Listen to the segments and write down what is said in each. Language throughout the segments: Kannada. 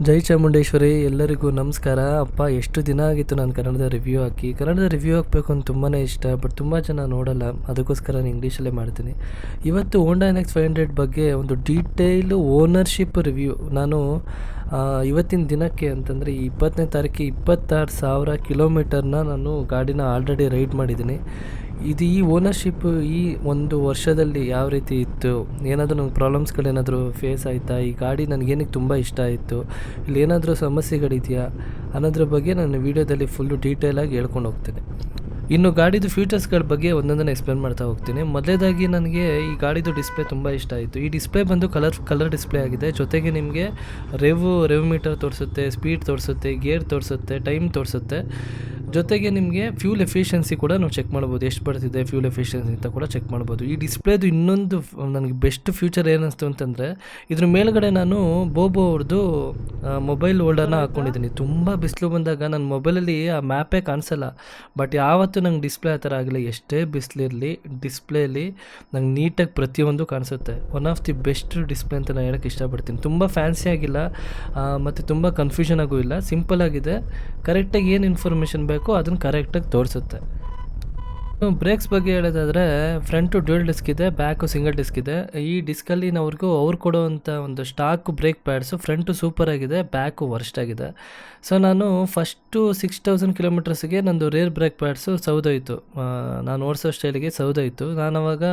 ಜೈ ಚಾಮುಂಡೇಶ್ವರಿ, ಎಲ್ಲರಿಗೂ ನಮಸ್ಕಾರ. ಅಪ್ಪ, ಎಷ್ಟು ದಿನ ಆಗಿತ್ತು ನಾನು ಕನ್ನಡದ ರಿವ್ಯೂ ಹಾಕಿ. ಕನ್ನಡದ ರಿವ್ಯೂ ಹಾಕಬೇಕು ಅಂತ ತುಂಬಾ ಇಷ್ಟ, ಬಟ್ ತುಂಬ ಜನ ನೋಡಲ್ಲ, ಅದಕ್ಕೋಸ್ಕರ ನಾನು ಇಂಗ್ಲೀಷಲ್ಲೇ ಮಾಡ್ತೀನಿ. ಇವತ್ತು ಹೋಂಡಾ NX 500 ಬಗ್ಗೆ ಒಂದು ಡೀಟೇಲು ಓನರ್ಶಿಪ್ ರಿವ್ಯೂ. ನಾನು ಇವತ್ತಿನ ದಿನಕ್ಕೆ ಅಂತಂದರೆ 20ನೇ ತಾರೀಕಿಗೆ 26,000 ಕಿಲೋಮೀಟರ್ನ ನಾನು ಗಾಡಿನ ಆಲ್ರೆಡಿ ರೈಡ್ ಮಾಡಿದ್ದೀನಿ. ಈ ಓನರ್ಶಿಪ್ ಈ ಒಂದು ವರ್ಷದಲ್ಲಿ ಯಾವ ರೀತಿ ಇತ್ತು, ಏನಾದರೂ ನನಗೆ ಪ್ರಾಬ್ಲಮ್ಸ್ಗಳೇನಾದರೂ ಫೇಸ್ ಆಯಿತಾ, ಈ ಗಾಡಿ ನನಗೇನಕ್ಕೆ ತುಂಬ ಇಷ್ಟ ಆಯಿತು, ಇಲ್ಲಿ ಏನಾದರೂ ಸಮಸ್ಯೆಗಳಿದೆಯಾ ಅನ್ನೋದ್ರ ಬಗ್ಗೆ ನಾನು ವೀಡಿಯೋದಲ್ಲಿ ಫುಲ್ಲು ಡೀಟೇಲಾಗಿ ಹೇಳ್ಕೊಂಡು ಹೋಗ್ತೀನಿ. ಇನ್ನು ಗಾಡಿದು ಫೀಚರ್ಸ್ಗಳ ಬಗ್ಗೆ ಒಂದೊಂದನ್ನು ಎಕ್ಸ್ಪ್ಲೇನ್ ಮಾಡ್ತಾ ಹೋಗ್ತೀನಿ. ಮೊದಲೇದಾಗಿ ನನಗೆ ಈ ಗಾಡಿದು ಡಿಸ್ಪ್ಲೇ ತುಂಬ ಇಷ್ಟ ಆಯಿತು. ಈ ಡಿಸ್ಪ್ಲೇ ಬಂದು ಕಲರ್ ಡಿಸ್ಪ್ಲೇ ಆಗಿದೆ. ಜೊತೆಗೆ ನಿಮಗೆ ರೆವ್ ಮೀಟರ್ ತೋರಿಸುತ್ತೆ, ಸ್ಪೀಡ್ ತೋರಿಸುತ್ತೆ, ಗೇರ್ ತೋರಿಸುತ್ತೆ, ಟೈಮ್ ತೋರಿಸುತ್ತೆ. ಜೊತೆಗೆ ನಿಮಗೆ ಫ್ಯೂಲ್ ಎಫಿಷಿಯನ್ಸಿ ಕೂಡ ನಾವು ಚೆಕ್ ಮಾಡ್ಬೋದು, ಎಷ್ಟು ಬರ್ತಿದೆ ಫ್ಯೂಲ್ ಎಫಿಷಿಯನ್ಸಿ ಅಂತ ಕೂಡ ಚೆಕ್ ಮಾಡ್ಬೋದು. ಈ ಡಿಸ್ಪ್ಲೇದು ಇನ್ನೊಂದು ನನಗೆ ಬೆಸ್ಟ್ ಫ್ಯೂಚರ್ ಏನಿಸ್ತು ಅಂತಂದರೆ, ಇದ್ರ ಮೇಲ್ಗಡೆ ನಾನು ಬೋಬೋ ಅವ್ರದ್ದು ಮೊಬೈಲ್ ಹೋಲ್ಡರ್ನ ಹಾಕ್ಕೊಂಡಿದ್ದೀನಿ. ತುಂಬ ಬಿಸಿಲು ಬಂದಾಗ ನನ್ನ ಮೊಬೈಲಲ್ಲಿ ಆ ಮ್ಯಾಪೇ ಕಾಣಿಸಲ್ಲ, ಬಟ್ ಯಾವತ್ತೂ ನಂಗೆ ಡಿಸ್ಪ್ಲೇ ಆ ಥರ ಆಗಲಿ, ಎಷ್ಟೇ ಬಿಸಿಲಿರಲಿ ಡಿಸ್ಪ್ಲೇಲಿ ನಂಗೆ ನೀಟಾಗಿ ಪ್ರತಿಯೊಂದು ಕಾಣಿಸುತ್ತೆ. One of the best display ಅಂತ ನಾನು ಹೇಳೋಕ್ಕೆ ಇಷ್ಟಪಡ್ತೀನಿ. ತುಂಬ ಫ್ಯಾನ್ಸಿ ಆಗಿಲ್ಲ ಮತ್ತು ತುಂಬ ಕನ್ಫ್ಯೂಷನ್ ಆಗೂ ಇಲ್ಲ, ಸಿಂಪಲ್ ಆಗಿದೆ. ಕರೆಕ್ಟಾಗಿ ಏನು ಇನ್ಫಾರ್ಮೇಷನ್ ಬೇಕೋ ಅದನ್ನು ಕರೆಕ್ಟಾಗಿ ತೋರಿಸುತ್ತೆ. ಬ್ರೇಕ್ಸ್ ಬಗ್ಗೆ ಹೇಳೋದಾದರೆ, ಫ್ರಂಟು ಡ್ಯೂಯಲ್ ಡಿಸ್ಕ್ ಇದೆ, ಬ್ಯಾಕು ಸಿಂಗಲ್ ಡಿಸ್ಕ್ ಇದೆ. ಈ ಡಿಸ್ಕಲ್ಲಿ ಅವ್ರು ಕೊಡುವಂಥ ಒಂದು ಸ್ಟಾಕ್ ಬ್ರೇಕ್ ಪ್ಯಾಡ್ಸು ಫ್ರಂಟು ಸೂಪರಾಗಿದೆ, ಬ್ಯಾಕು ವರ್ಸ್ಟ್ ಆಗಿದೆ. ಸೊ ನಾನು ಫಸ್ಟು 6,000 ಕಿಲೋಮೀಟರ್ಸ್ಗೆ ನಂದು ರೇರ್ ಬ್ರೇಕ್ ಪ್ಯಾಡ್ಸು ಸೌದೋಯ್ತು. ನಾನು ಓಡಿಸೋ ಸ್ಟೈಲಿಗೆ ಸೌದೋಯ್ತು. ನಾನು ಅವಾಗ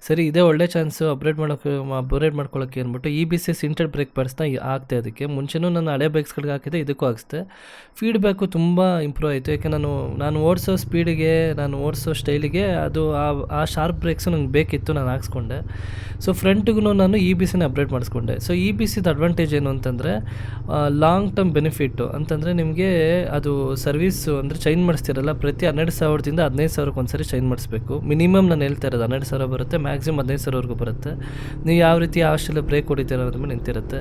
ಸರಿ, ಇದೇ ಒಳ್ಳೆ ಚಾನ್ಸು ಅಪ್ಗ್ರೇಡ್ ಮಾಡ್ಕೊಳ್ಳೋಕ್ಕೆ ಅಂದ್ಬಿಟ್ಟು EBC ಸಿಂಟೆಡ್ ಬ್ರೇಕ್ ಪ್ಯಾಡ್ಸ್ನ ಹಾಕ್ತೆ. ಅದಕ್ಕೆ ಮುಂಚೆನೂ ನಾನು ಹಳೆ ಬೈಕ್ಸ್ಗಳಿಗೆ ಹಾಕಿದೆ, ಇದಕ್ಕೂ ಹಾಕಿಸ್ದೆ. ಫೀಡ್ಬ್ಯಾಕು ತುಂಬ ಇಂಪ್ರೂವ್ ಆಯಿತು. ಯಾಕೆ ನಾನು ಓಡಿಸೋ ಸ್ಪೀಡಿಗೆ, ನಾನು ಓಡಿಸೋ ಸ್ಟೈಲಿಗೆ ಅದು ಆ ಶಾರ್ಪ್ ಬ್ರೇಕ್ಸು ನಂಗೆ ಬೇಕಿತ್ತು, ನಾನು ಹಾಕ್ಸ್ಕೊಂಡೆ. ಸೊ ಫ್ರಂಟಿಗೂ ನಾನು EBCನ ಅಪ್ಗ್ರೇಡ್ ಮಾಡಿಸ್ಕೊಂಡೆ. ಸೊ EBCದು ಅಡ್ವಾಂಟೇಜ್ ಏನು ಅಂತಂದರೆ, ಲಾಂಗ್ ಟರ್ಮ್ ಬೆನಿಫಿಟ್ಟು ಅಂತಂದರೆ, ನಿಮಗೆ ಅದು ಸರ್ವೀಸು ಅಂದರೆ ಚೈನ್ ಮಾಡಿಸ್ತಿರಲ್ಲ, ಪ್ರತಿ 12,000ದಿಂದ 15,000ಕ್ಕೆ ಒಂದ್ಸರಿ ಚೈನ್ ಮಾಡಿಸ್ಬೇಕು. ಮಿನಿಮಮ್ ನಾನು ಹೇಳ್ತಾ ಇರೋದು 12,000 ಬರುತ್ತೆ, ಮ್ಯಾಕ್ಸಿಮಮ್ 15,000ವರೆಗೂ ಬರುತ್ತೆ. ನೀವು ಯಾವ ರೀತಿ ಆಸ್ಟೆಲ್ಲ ಬ್ರೇಕ್ ಹೊಡಿತೀರ ಅನ್ನೋದ್ರ ಮೇಲೆ ನಿಂತಿರುತ್ತೆ.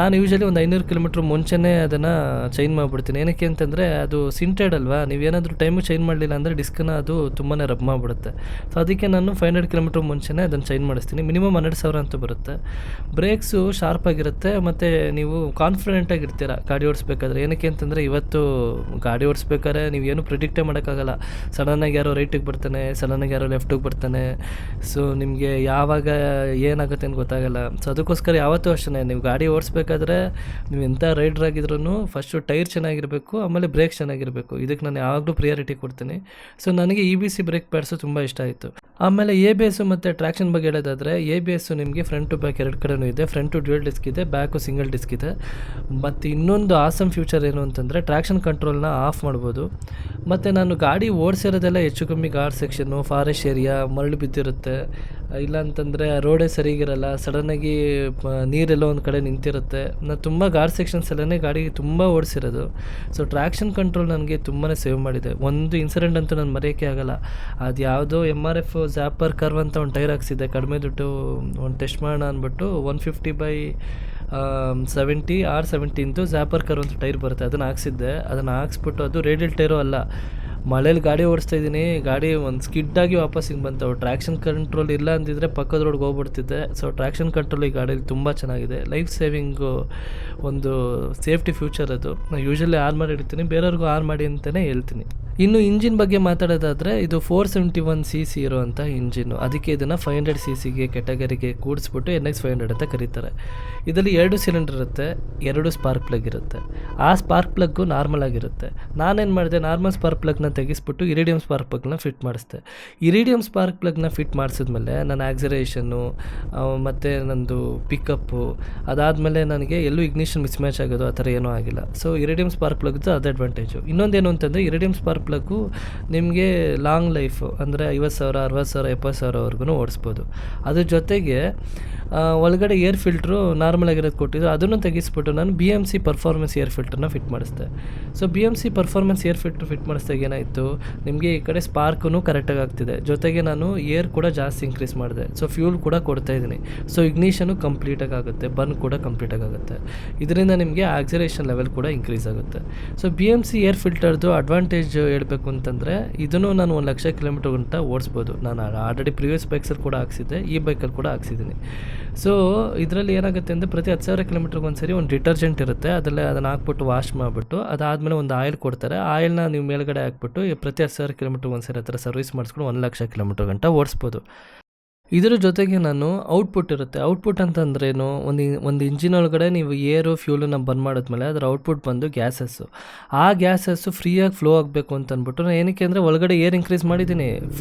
ನಾನು ಯೂಶಲಿ ಒಂದು 500 ಕಿಲೋಮೀಟ್ರ್ ಮುಂಚೆನೇ ಅದನ್ನು ಚೈನ್ ಮಾಡಿಬಿಡ್ತೀನಿ. ಏನಕ್ಕೆ ಅಂತಂದರೆ, ಅದು ಸಿಂಟೆಡ್ ಅಲ್ವಾ, ನೀವೇನಾದರೂ ಟೈಮು ಚೈನ್ ಮಾಡಲಿಲ್ಲ ಅಂದರೆ ಡಿಸ್ಕನ್ನ ಅದು ತುಂಬಾ ರಬ್ ಮಾಡಿಬಿಡುತ್ತೆ. ಸೊ ಅದಕ್ಕೆ ನಾನು 500 ಕಿಲೋಮೀಟ್ರ್ ಮುಂಚೆನೇ ಅದನ್ನು ಚೈನ್ ಮಾಡಿಸ್ತೀನಿ. ಮಿನಿಮಮ್ 12,000 ಅಂತ ಬರುತ್ತೆ. ಬ್ರೇಕ್ಸು ಶಾರ್ಪ್ ಆಗಿರುತ್ತೆ ಮತ್ತು ನೀವು ಕಾನ್ಫಿಡೆಂಟಾಗಿರ್ತೀರ ಗಾಡಿ ಓಡಿಸ್ಬೇಕಾದ್ರೆ. ಏನಕ್ಕೆ ಅಂತಂದರೆ, ಇವತ್ತು ಗಾಡಿ ಓಡಿಸ್ಬೇಕಾದ್ರೆ ನೀವೇನು ಪ್ರಿಡಿಕ್ಟೇ ಮಾಡೋಕ್ಕಾಗಲ್ಲ. ಸಡನ್ನಾಗಿ ಯಾರೋ ರೈಟಿಗೆ ಬರ್ತಾನೆ, ಸಡನ್ನಾಗಿ ಯಾರೋ ಲೆಫ್ಟಿಗೆ ಬರ್ತಾನೆ. ಸೊ ನಿಮಗೆ ಯಾವಾಗ ಏನಾಗುತ್ತೆ ಅಂತ ಗೊತ್ತಾಗಲ್ಲ. ಸೊ ಅದಕ್ಕೋಸ್ಕರ ಯಾವತ್ತೂ ಅಷ್ಟೇ, ನೀವು ಗಾಡಿ ಓಡಿಸ್ಬೇಕಾದ್ರೆ ನೀವು ಎಂಥ ರೈಡರ್ ಆಗಿದ್ರೂ ಫಸ್ಟು ಟೈರ್ ಚೆನ್ನಾಗಿರಬೇಕು, ಆಮೇಲೆ ಬ್ರೇಕ್ ಚೆನ್ನಾಗಿರಬೇಕು. ಇದಕ್ಕೆ ನಾನು ಯಾವಾಗಲೂ ಪ್ರಿಯಾರಿಟಿ ಕೊಡ್ತೀನಿ. ಸೊ ನನಗೆ EBC ಬ್ರೇಕ್ ಪ್ಯಾಡ್ಸು ತುಂಬ ಇಷ್ಟ ಆಯಿತು. ಆಮೇಲೆ ABS ಮತ್ತು ಟ್ರ್ಯಾಕ್ಷನ್ ಬಗ್ಗೆ ಹೇಳೋದಾದರೆ, ABS ನಿಮಗೆ ಫ್ರಂಟ್ ಟು ಬ್ಯಾಕ್ ಎರಡು ಕಡೆನೂ ಇದೆ. ಫ್ರಂಟು ಡ್ಯೂಯಲ್ ಡಿಸ್ಕ್ ಇದೆ, ಬ್ಯಾಕು ಸಿಂಗಲ್ ಡಿಸ್ಕ್ ಇದೆ. ಮತ್ತು ಇನ್ನೊಂದು ಆಸಮ್ ಫ್ಯೂಚರ್ ಏನು ಅಂತಂದರೆ, ಟ್ರ್ಯಾಕ್ಷನ್ ಕಂಟ್ರೋಲ್ನ ಆಫ್ ಮಾಡ್ಬೋದು. ಮತ್ತು ನಾನು ಗಾಡಿ ಓಡಿಸಿರೋದೆಲ್ಲ ಹೆಚ್ಚು ಕಮ್ಮಿ ಗಾರ್ಡ್ ಸೆಕ್ಷನ್ನು, ಫಾರೆಸ್ಟ್ ಏರಿಯಾ, ಮರಳು ಬಿದ್ದಿರುತ್ತೆ, ಇಲ್ಲಾಂತಂದರೆ ರೋಡೇ ಸರಿಗಿರಲ್ಲ, ಸಡನ್ನಾಗಿ ನೀರೆಲ್ಲೋ ಒಂದು ಕಡೆ ನಿಂತಿರುತ್ತೆ. ನಾನು ತುಂಬ ಗಾರ್ಡ್ ಸೆಕ್ಷನ್ಸಲ್ಲೇ ಗಾಡಿ ತುಂಬ ಓಡಿಸಿರೋದು. ಸೊ ಟ್ರ್ಯಾಕ್ಷನ್ ಕಂಟ್ರೋಲ್ ನನಗೆ ತುಂಬಾ ಸೇವ್ ಮಾಡಿದೆ. ಒಂದು ಇನ್ಸಿಡೆಂಟ್ ಅಂತೂ ನಾನು ಮರೆಯೋಕ್ಕೆ ಆಗಲ್ಲ. ಅದು ಯಾವುದೋ MRF ಜ್ಯಾಪರ್ ಕರ್ವ್ ಅಂತ ಒಂದು ಟೈರ್ ಹಾಕ್ಸಿದ್ದೆ, ಕಡಿಮೆ ದುಡ್ಡು ಒಂದು ಟೆಸ್ಟ್ ಮಾಡೋಣ ಅಂದ್ಬಿಟ್ಟು 150/70 R70 ಜ್ಯಾಪರ್ ಕರ್ವ್ ಅಂತ ಟೈರ್ ಬರುತ್ತೆ, ಅದನ್ನು ಹಾಕ್ಸ್ಬಿಟ್ಟು, ಅದು ರೇಡಿಯಲ್ ಟೈರು ಅಲ್ಲ, ಮಳೇಲಿ ಗಾಡಿ ಓಡಿಸ್ತಾ ಇದ್ದೀನಿ, ಗಾಡಿ ಒಂದು ಸ್ಕಿಡ್ಡಾಗಿ ವಾಪಸ್ ಹಿಂಗೆ ಬಂತವು. ಟ್ರ್ಯಾಕ್ಷನ್ ಕಂಟ್ರೋಲ್ ಇಲ್ಲ ಅಂದಿದ್ರೆ ಪಕ್ಕದ ರೋಡ್ಗೆ ಹೋಗ್ಬಿಡ್ತಿದ್ದೆ. ಸೊ ಟ್ರ್ಯಾಕ್ಷನ್ ಕಂಟ್ರೋಲ್ ಈ ಗಾಡಿಯಲ್ಲಿ ತುಂಬ ಚೆನ್ನಾಗಿದೆ. ಲೈಫ್ ಸೇವಿಂಗು ಒಂದು ಸೇಫ್ಟಿ ಫ್ಯೂಚರ್ ಅದು. ನಾನು ಯೂಶಲಿ ಆನ್ ಮಾಡಿ ಇಡ್ತೀನಿ, ಬೇರೆಯವ್ರಿಗೂ ಆನ್ ಮಾಡಿ ಅಂತಲೇ ಹೇಳ್ತೀನಿ. ಇನ್ನು ಇಂಜಿನ್ ಬಗ್ಗೆ ಮಾತಾಡೋದಾದರೆ, ಇದು 471cc ಇರೋವಂಥ ಇಂಜಿನ್ನು. ಅದಕ್ಕೆ ಇದನ್ನು 500cc ಕ್ಯಾಟಗರಿಗೆ ಕೂಡಿಸ್ಬಿಟ್ಟು NX 500 ಅಂತ ಕರೀತಾರೆ. ಇದರಲ್ಲಿ 2 ಸಿಲಿಂಡರ್ ಇರುತ್ತೆ, 2 ಸ್ಪಾರ್ಕ್ ಪ್ಲಗ್ ಇರುತ್ತೆ. ಆ ಸ್ಪಾರ್ಕ್ ಪ್ಲಗ್ಗು ನಾರ್ಮಲ್ ಆಗಿರುತ್ತೆ. ನಾನೇನು ಮಾಡಿದೆ, ನಾರ್ಮಲ್ ಸ್ಪಾರ್ಕ್ ಪ್ಲಗ್ನ ತೆಗೆಸ್ಬಿಟ್ಟು ಇರಿಡಿಯಮ್ ಸ್ಪಾರ್ಕ್ ಪ್ಲಗ್ನ ಫಿಟ್ ಮಾಡಿಸ್ದೆ. ಇರಿಡಿಯಮ್ ಸ್ಪಾರ್ಕ್ ಪ್ಲಗ್ನ ಫಿಟ್ ಮಾಡಿಸಿದ್ಮೇಲೆ ನನ್ನ ಆಕ್ಸರೇಷನ್ನು ಮತ್ತು ನಂದು ಪಿಕಪ್ಪು, ಅದಾದಮೇಲೆ ನನಗೆ ಎಲ್ಲೂ ಇಗ್ನಿಷನ್ ಮಿಸ್ ಮ್ಯಾಚ್ ಆಗೋದು ಆ ಥರ ಏನೂ ಆಗಿಲ್ಲ. ಸೊ ಇರಿಡಿಯಮ್ ಸ್ಪಾರ್ಕ್ ಪ್ಲಗ್ದು ಅದು ಅಡ್ವಾಂಟೇಜು. ಇನ್ನೊಂದೇನು ಅಂತಂದರೆ, ಇರಿಡಿಯಮ್ ಸ್ಪಾರ್ಕ್ ಪ್ಲಗ್ಗು ನಿಮಗೆ ಲಾಂಗ್ ಲೈಫು, ಅಂದರೆ 50,000, 60,000, 70,000ವರೆಗೂ ಓಡಿಸ್ಬೋದು. ಅದ್ರ ಜೊತೆಗೆ ಒಳಗಡೆ ಏರ್ ಫಿಲ್ಟ್ರು ನಾರ್ಮಲ್ ಆಗಿರೋದು ಕೊಟ್ಟಿದ್ದು, ಅದನ್ನು ತೆಗಿಸ್ಬಿಟ್ಟು ನಾನು BMC ಪರ್ಫಾರ್ಮೆನ್ಸ್ ಏರ್ ಫಿಲ್ಟ್ರನ್ನ ಫಿಟ್ ಮಾಡಿಸ್ದೆ. So BMC performance air filter fit ಮಾಡಿಸ್ದಾಗ ಏನಾಯಿತು, ನಿಮಗೆ ಈ ಕಡೆ ಸ್ಪಾರ್ಕೂ ಕರೆಕ್ಟಾಗಿ ಆಗ್ತಿದೆ, ಜೊತೆಗೆ ನಾನು ಏರ್ ಕೂಡ ಜಾಸ್ತಿ ಇನ್ಕ್ರೀಸ್ ಮಾಡಿದೆ. ಸೊ ಫ್ಯೂಲ್ ಕೂಡ ಕೊಡ್ತಾಯಿದ್ದೀನಿ. ಸೊ ಇಗ್ನಿಷನು ಕಂಪ್ಲೀಟಾಗಿ ಆಗುತ್ತೆ, ಬರ್ನ್ ಕೂಡ ಕಂಪ್ಲೀಟಾಗಿ ಆಗುತ್ತೆ. ಇದರಿಂದ ನಿಮಗೆ ಆಕ್ಸಲೇಷನ್ ಲೆವೆಲ್ ಕೂಡ ಇನ್ಕ್ರೀಸ್ ಆಗುತ್ತೆ. ಸೊ BMC ಏರ್ ಫಿಲ್ಟರ್ದು ಅಡ್ವಾಂಟೇಜ್ ಹೇಳಬೇಕು ಅಂತಂದರೆ ಇದನ್ನು ನಾನು 1,00,000 ಕಿಲೋಮೀಟರ್ ಗಂಟ ಓಡಿಸ್ಬೋದು. ನಾನು ಆಲ್ರೆಡಿ ಪ್ರೀವಿಯಸ್ ಬೈಕ್ಸಲ್ಲಿ ಕೂಡ ಹಾಕ್ಸಿದ್ದೆ, ಈ ಬೈಕಲ್ಲಿ ಕೂಡ ಹಾಕ್ಸಿದ್ದೀನಿ. ಸೊ ಇದರಲ್ಲಿ ಏನಾಗುತ್ತೆ ಅಂದರೆ ಪ್ರತಿ 10,000 ಕಿಲೋಮೀಟ್ರಿಗೆ ಒಂದ್ಸರಿ ಒಂದು ಡಿಟರ್ಜೆಂಟ್ ಇರುತ್ತೆ, ಅದರಲ್ಲಿ ಅದನ್ನು ಹಾಕ್ಬಿಟ್ಟು ವಾಶ್ ಮಾಡಿಬಿಟ್ಟು ಅದಾದಮೇಲೆ ಒಂದು ಆಯಿಲ್ ಕೊಡ್ತಾರೆ. ಆಯಿಲ್ನ ನೀವು ಮೇಲ್ಗಡೆ ಹಾಕ್ಬಿಟ್ಟು ಪ್ರತಿ 10,000 ಕಿಲೋಮೀಟ್ರಿಗೆ ಒಂದ್ಸರಿ ಆ ಥರ ಸರ್ವಿಸ್ ಮಾಡಿಸ್ಕೊಂಡು 1,00,000 ಕಿಲೋಮೀಟರ್ ಗಂಟ ಓಡಿಸ್ಬೋದು. ಇದರ ಜೊತೆಗೆ ನಾನು ಔಟ್ಪುಟ್ ಇರುತ್ತೆ. ಔಟ್ಪುಟ್ ಅಂತಂದ್ರೇನು, ಒಂದು ಇಂಜಿನ್ ಒಳಗಡೆ ನೀವು ಏರು ಫ್ಯೂಲನ್ನು ಬರ್ನ್ ಮಾಡಿದ್ಮೇಲೆ ಅದರ ಔಟ್ಪುಟ್ ಬಂದು ಗ್ಯಾಸಸ್ಸು. ಆ ಗ್ಯಾಸಸ್ಸು ಫ್ರೀಯಾಗಿ ಫ್ಲೋ ಆಗಬೇಕು ಅಂತ ಅಂದ್ಬಿಟ್ಟು ನಾನು ಏನಕ್ಕೆ ಅಂದರೆ ಒಳಗಡೆ ಏರ್ ಇನ್ಕ್ರೀಸ್ ಮಾಡಿದ್ದೀನಿ,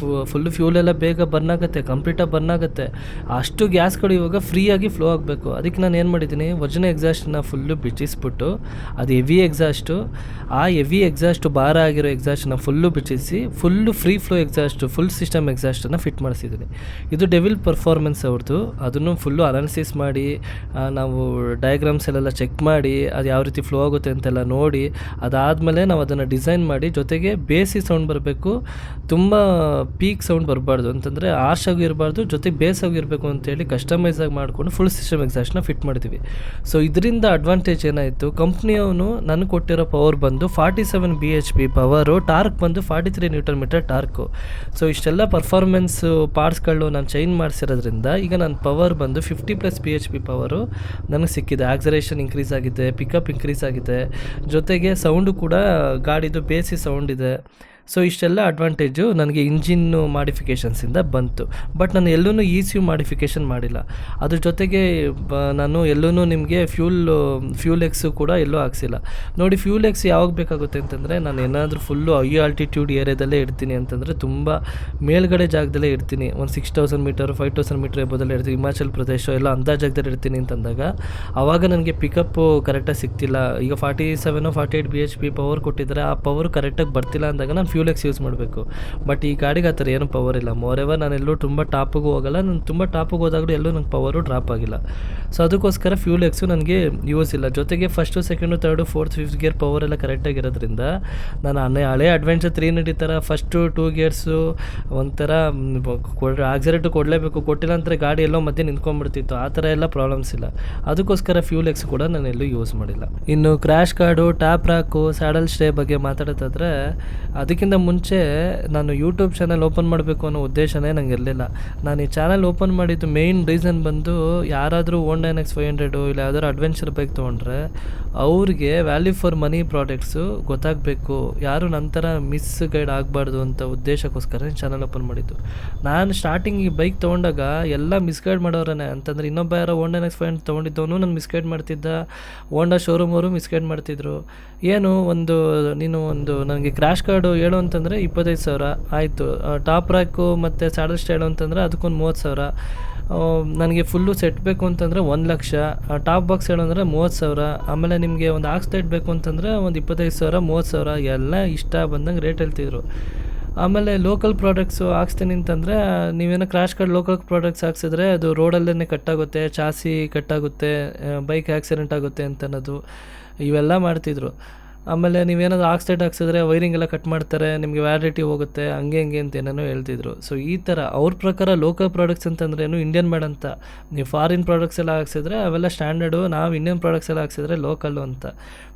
ಫುಲ್ಲು ಫ್ಯೂಲೆಲ್ಲ ಬೇಗ ಬರ್ನ್ ಆಗುತ್ತೆ, ಕಂಪ್ಲೀಟಾಗಿ ಬರ್ನ್ ಆಗುತ್ತೆ. ಅಷ್ಟು ಗ್ಯಾಸ್ಗಳು ಇವಾಗ ಫ್ರೀಯಾಗಿ ಫ್ಲೋ ಆಗಬೇಕು. ಅದಕ್ಕೆ ನಾನು ಏನು ಮಾಡಿದ್ದೀನಿ, ಒರಿಜಿನಲ್ ಎಕ್ಸಾಸ್ಟನ್ನ ಫುಲ್ಲು ಬಿಚ್ಚಿಸ್ಬಿಟ್ಟು ಅದು ಹೆವಿ ಎಕ್ಸಾಸ್ಟು, ಆ ಹೆವಿ ಎಕ್ಸಾಸ್ಟು ಭಾರ ಆಗಿರೋ ಎಕ್ಸಾಸ್ಟನ್ನ ಫುಲ್ಲು ಬಿಚ್ಚಿಸಿ full free flow exhaust full system ಎಕ್ಸಾಸ್ಟನ್ನು ಫಿಟ್ ಮಾಡಿಸಿದ್ದೀನಿ. ಇದು ಡೆವಿಲ್ ಪರ್ಫಾರ್ಮೆನ್ಸ್ ಅವ್ರದ್ದು. ಅದನ್ನು ಫುಲ್ಲು ಅನಾಲಿಸಿಸ್ ಮಾಡಿ ನಾವು ಡಯಾಗ್ರಾಮ್ಸಲ್ಲೆಲ್ಲ ಚೆಕ್ ಮಾಡಿ ಅದು ಯಾವ ರೀತಿ ಫ್ಲೋ ಆಗುತ್ತೆ ಅಂತೆಲ್ಲ ನೋಡಿ ಅದಾದಮೇಲೆ ನಾವು ಅದನ್ನು ಡಿಸೈನ್ ಮಾಡಿ, ಜೊತೆಗೆ ಬೇಸಿ ಸೌಂಡ್ ಬರಬೇಕು, ತುಂಬ ಪೀಕ್ ಸೌಂಡ್ ಬರಬಾರ್ದು ಅಂತಂದರೆ ಆರ್ಶ್ ಆಗಿ ಇರಬಾರ್ದು, ಜೊತೆಗೆ ಬೇಸ್ ಆಗಿರಬೇಕು ಅಂತೇಳಿ ಕಸ್ಟಮೈಸ್ ಆಗಿ ಮಾಡಿಕೊಂಡು ಫುಲ್ ಸಿಸ್ಟಮ್ ಎಕ್ಸಾಸ್ಟನ್ನ ಫಿಟ್ ಮಾಡ್ತೀವಿ. ಸೊ ಇದರಿಂದ ಅಡ್ವಾಂಟೇಜ್ ಏನಾಯಿತು, ಕಂಪ್ನಿಯವನು ನನಗೆ ಕೊಟ್ಟಿರೋ ಪವರ್ ಬಂದು 47 bhp ಪವರು, ಟಾರ್ಕ್ ಬಂದು 43 Nm ಟಾರ್ಕು. ಸೊ ಇಷ್ಟೆಲ್ಲ ಪರ್ಫಾರ್ಮೆನ್ಸು ಪಾರ್ಟ್ಸ್ಗಳು ನಾನು ಚೇಂಜ್ ಮಾಡಿಸಿರೋದ್ರಿಂದ ಈಗ ನನ್ನ ಪವರ್ ಬಂದು 50+ bhp ಪವರು ನನಗೆ ಸಿಕ್ಕಿದೆ. ಆಕ್ಸರೇಷನ್ ಇನ್ಕ್ರೀಸ್ ಆಗಿದೆ, ಪಿಕಪ್ ಇನ್ಕ್ರೀಸ್ ಆಗಿದೆ, ಜೊತೆಗೆ ಸೌಂಡು ಕೂಡ ಗಾಡಿದು ಬೇಸಿ ಸೌಂಡ್ ಇದೆ. ಸೊ ಇಷ್ಟೆಲ್ಲ ಅಡ್ವಾಂಟೇಜು ನನಗೆ ಇಂಜಿನ್ನು ಮಾಡಿಫಿಕೇಷನ್ಸಿಂದ ಬಂತು. ಬಟ್ ನಾನು ಎಲ್ಲೂ ECU ಮಾಡಿಫಿಕೇಷನ್ ಮಾಡಿಲ್ಲ. ಅದ್ರ ಜೊತೆಗೆ ನಾನು ಎಲ್ಲೂ ನಿಮಗೆ ಫ್ಯೂಲ್ ಎಕ್ಸು ಕೂಡ ಎಲ್ಲೂ ಹಾಕ್ಸಿಲ್ಲ. ನೋಡಿ, ಫ್ಯೂಲ್ ಎಕ್ಸ್ ಯಾವಾಗ ಬೇಕಾಗುತ್ತೆ ಅಂತಂದರೆ ನಾನು ಏನಾದರೂ ಫುಲ್ಲು ಹೈ ಆಲ್ಟಿಟ್ಯೂಡ್ ಏರಿಯಾದಲ್ಲೇ ಇಡ್ತೀನಿ ಅಂತಂದರೆ, ತುಂಬ ಮೇಲ್ಗಡೆ ಜಾಗದಲ್ಲೇ ಇಡ್ತೀನಿ, ಒಂದು 6,000 ಮೀಟರ್ 5,000 ಮೀಟರ್ ಎಬೋದಲ್ಲೇ ಇರ್ತೀನಿ, ಹಿಮಾಚಲ್ ಪ್ರದೇಶ ಎಲ್ಲ ಅಂಥ ಜಾಗದಲ್ಲಿ ಇಡ್ತೀನಿ ಅಂತಂದಾಗ ಆವಾಗ ನನಗೆ ಪಿಕಪ್ಪು ಕರೆಕ್ಟಾಗಿ ಸಿಗ್ತಿಲ್ಲ. ಈಗ 47 48 bhp ಪವರ್ ಕೊಟ್ಟಿದ್ದಾರೆ, ಆ ಪವರ್ ಕರೆಕ್ಟಾಗಿ ಬರ್ತಿಲ್ಲ ಅಂದಾಗ ನಾನು ಫ್ಯೂಲ್ ಎಕ್ಸ್ ಯೂಸ್ ಮಾಡಬೇಕು. ಬಟ್ ಈ ಗಾಡಿಗೆ ಆ ಥರ ಏನು ಪವರ್ ಇಲ್ಲ. ಮೋರೆವರ್ ನಾನು ಎಲ್ಲೂ ತುಂಬ ಟಾಪಿಗೂ ಹೋಗಲ್ಲ, ನಾನು ತುಂಬ ಟಾಪಿಗೆ ಹೋದಾಗಲೂ ಎಲ್ಲೂ ನಂಗೆ ಪವರು ಡ್ರಾಪ್ ಆಗಿಲ್ಲ. ಸೊ ಅದಕ್ಕೋಸ್ಕರ ಫ್ಯೂಲ್ ಎಕ್ಸು ನನಗೆ ಯೂಸ್ ಇಲ್ಲ. ಜೊತೆಗೆ first second third fourth fifth gear power ಎಲ್ಲ ಕರೆಕ್ಟಾಗಿರೋದ್ರಿಂದ ನಾನು ಹಳೆ ಅಡ್ವೆಂಚರ್ 390 ಥರ ಫಸ್ಟು 2 ಗೇರ್ಸು ಒಂಥರ ಆಕ್ಸಿಲೇಟರ್ ಕೊಡಲೇಬೇಕು, ಕೊಟ್ಟಿಲ್ಲ ಅಂದರೆ ಗಾಡಿ ಎಲ್ಲೋ ಮಧ್ಯೆ ನಿಂತ್ಕೊಂಡ್ಬಿಡ್ತಿತ್ತು. ಆ ಥರ ಎಲ್ಲ ಪ್ರಾಬ್ಲಮ್ಸ್ ಇಲ್ಲ. ಅದಕ್ಕೋಸ್ಕರ ಫ್ಯೂಲ್ ಎಕ್ಸ್ ಕೂಡ ನಾನು ಎಲ್ಲೂ ಯೂಸ್ ಮಾಡಿಲ್ಲ. ಇನ್ನು crash card, tap rack, saddle stay ಬಗ್ಗೆ ಮಾತಾಡೋದಾದರೆ, ಅದಕ್ಕಿಂತ ಮುಂಚೆ ನಾನು ಯೂಟ್ಯೂಬ್ ಚಾನಲ್ ಓಪನ್ ಮಾಡಬೇಕು ಅನ್ನೋ ಉದ್ದೇಶನೇ ನನಗೆ ಇರಲಿಲ್ಲ. ನಾನು ಈ ಚಾನಲ್ ಓಪನ್ ಮಾಡಿದ್ದು ಮೇಯ್ನ್ ರೀಸನ್ ಬಂದು, ಯಾರಾದರೂ Honda NX 500 ಇಲ್ಲ ಯಾವ್ದಾದ್ರು ಅಡ್ವೆಂಚರ್ ಬೈಕ್ ತೊಗೊಂಡ್ರೆ ಅವ್ರಿಗೆ ವ್ಯಾಲ್ಯೂ ಫಾರ್ ಮನಿ ಪ್ರಾಡಕ್ಟ್ಸು ಗೊತ್ತಾಗಬೇಕು, ಯಾರು ನಂತರ ಮಿಸ್ ಗೈಡ್ ಆಗಬಾರ್ದು ಅಂತ ಉದ್ದೇಶಕ್ಕೋಸ್ಕರ ಚಾನಲ್ ಓಪನ್ ಮಾಡಿದ್ದು. ನಾನು ಸ್ಟಾರ್ಟಿಂಗ್ ಈ ಬೈಕ್ ತೊಗೊಂಡಾಗ ಎಲ್ಲ ಮಿಸ್ಗೈಡ್ ಮಾಡೋರೇ. ಅಂತಂದರೆ ಇನ್ನೊಬ್ಬ ಯಾರೋ Honda NX 500 ತೊಗೊಂಡಿದ್ದವನು ನಾನು ಮಿಸ್ಗೈಡ್ ಮಾಡ್ತಿದ್ದ, ಹೋಂಡಾ ಶೋರೂಮ್ ಅವರು ಮಿಸ್ಗೈಡ್ ಮಾಡ್ತಿದ್ರು. ಏನು ನೀನು ನನಗೆ ಕ್ರ್ಯಾಶ್ ಕಾರ್ಡು ಹೇಳು ಅಂತಂದರೆ 25,000 ಆಯಿತು, ಟಾಪ್ ರ್ಯಾಕು ಮತ್ತು ಸ್ಯಾಡಲ್ ಸ್ಟೇ ಹೇಳು ಅಂತಂದರೆ ಅದಕ್ಕೊಂದು 30,000, ನನಗೆ ಫುಲ್ಲು ಸೆಟ್ ಬೇಕು ಅಂತಂದರೆ 1,00,000, ಟಾಪ್ ಬಾಕ್ಸ್ ಹೇಳು ಅಂದರೆ 30,000, ಆಮೇಲೆ ನಿಮಗೆ ಒಂದು ಆಕ್ಸ್ಲೈಟ್ ಬೇಕು ಅಂತಂದರೆ ಒಂದು 25,000 30,000 ಎಲ್ಲ ಇಷ್ಟ ಬಂದಂಗೆ ರೇಟ್ ಹೇಳ್ತಿದ್ರು. ಆಮೇಲೆ ಲೋಕಲ್ ಪ್ರಾಡಕ್ಟ್ಸು ಹಾಕ್ಸ್ತೀನಿ ಅಂತಂದರೆ, ನೀವೇನೋ ಕ್ರ್ಯಾಶ್ ಕಾರ್ಡ್ ಲೋಕಲ್ ಪ್ರಾಡಕ್ಟ್ಸ್ ಹಾಕ್ಸಿದ್ರೆ ಅದು ರೋಡಲ್ಲೇ ಕಟ್ಟಾಗುತ್ತೆ, ಚಾಸಿ ಕಟ್ಟಾಗುತ್ತೆ, ಬೈಕ್ ಆಕ್ಸಿಡೆಂಟ್ ಆಗುತ್ತೆ ಅಂತ ಅನ್ನೋದು ಇವೆಲ್ಲ ಮಾಡ್ತಿದ್ರು. ಆಮೇಲೆ ನೀವೇನಾದರೂ ಆಕ್ಸೈಡ್ ಹಾಕ್ಸಿದ್ರೆ ವೈರಿಂಗ್ ಎಲ್ಲ ಕಟ್ ಮಾಡ್ತಾರೆ, ನಿಮಗೆ ವ್ಯಾಲಿಡಿಟಿ ಹೋಗುತ್ತೆ, ಹಂಗೆ ಅಂತ ಏನೇನೋ ಹೇಳ್ತಿದ್ರು. ಸೊ ಈ ಥರ ಅವ್ರ ಪ್ರಕಾರ ಲೋಕಲ್ ಪ್ರಾಡಕ್ಟ್ಸ್ ಅಂತಂದ್ರೇನು ಇಂಡಿಯನ್ ಮೇಡ್ ಅಂತ. ನೀವು ಫಾರಿನ್ ಪ್ರಾಡಕ್ಟ್ಸ್ ಎಲ್ಲ ಹಾಕ್ಸಿದ್ರೆ ಅವೆಲ್ಲ ಸ್ಟ್ಯಾಂಡರ್ಡು, ನಾವು ಇಂಡಿಯನ್ ಪ್ರಾಡಕ್ಟ್ಸ್ ಎಲ್ಲ ಹಾಕ್ಸಿದ್ರೆ ಲೋಕಲ್ಲು ಅಂತ.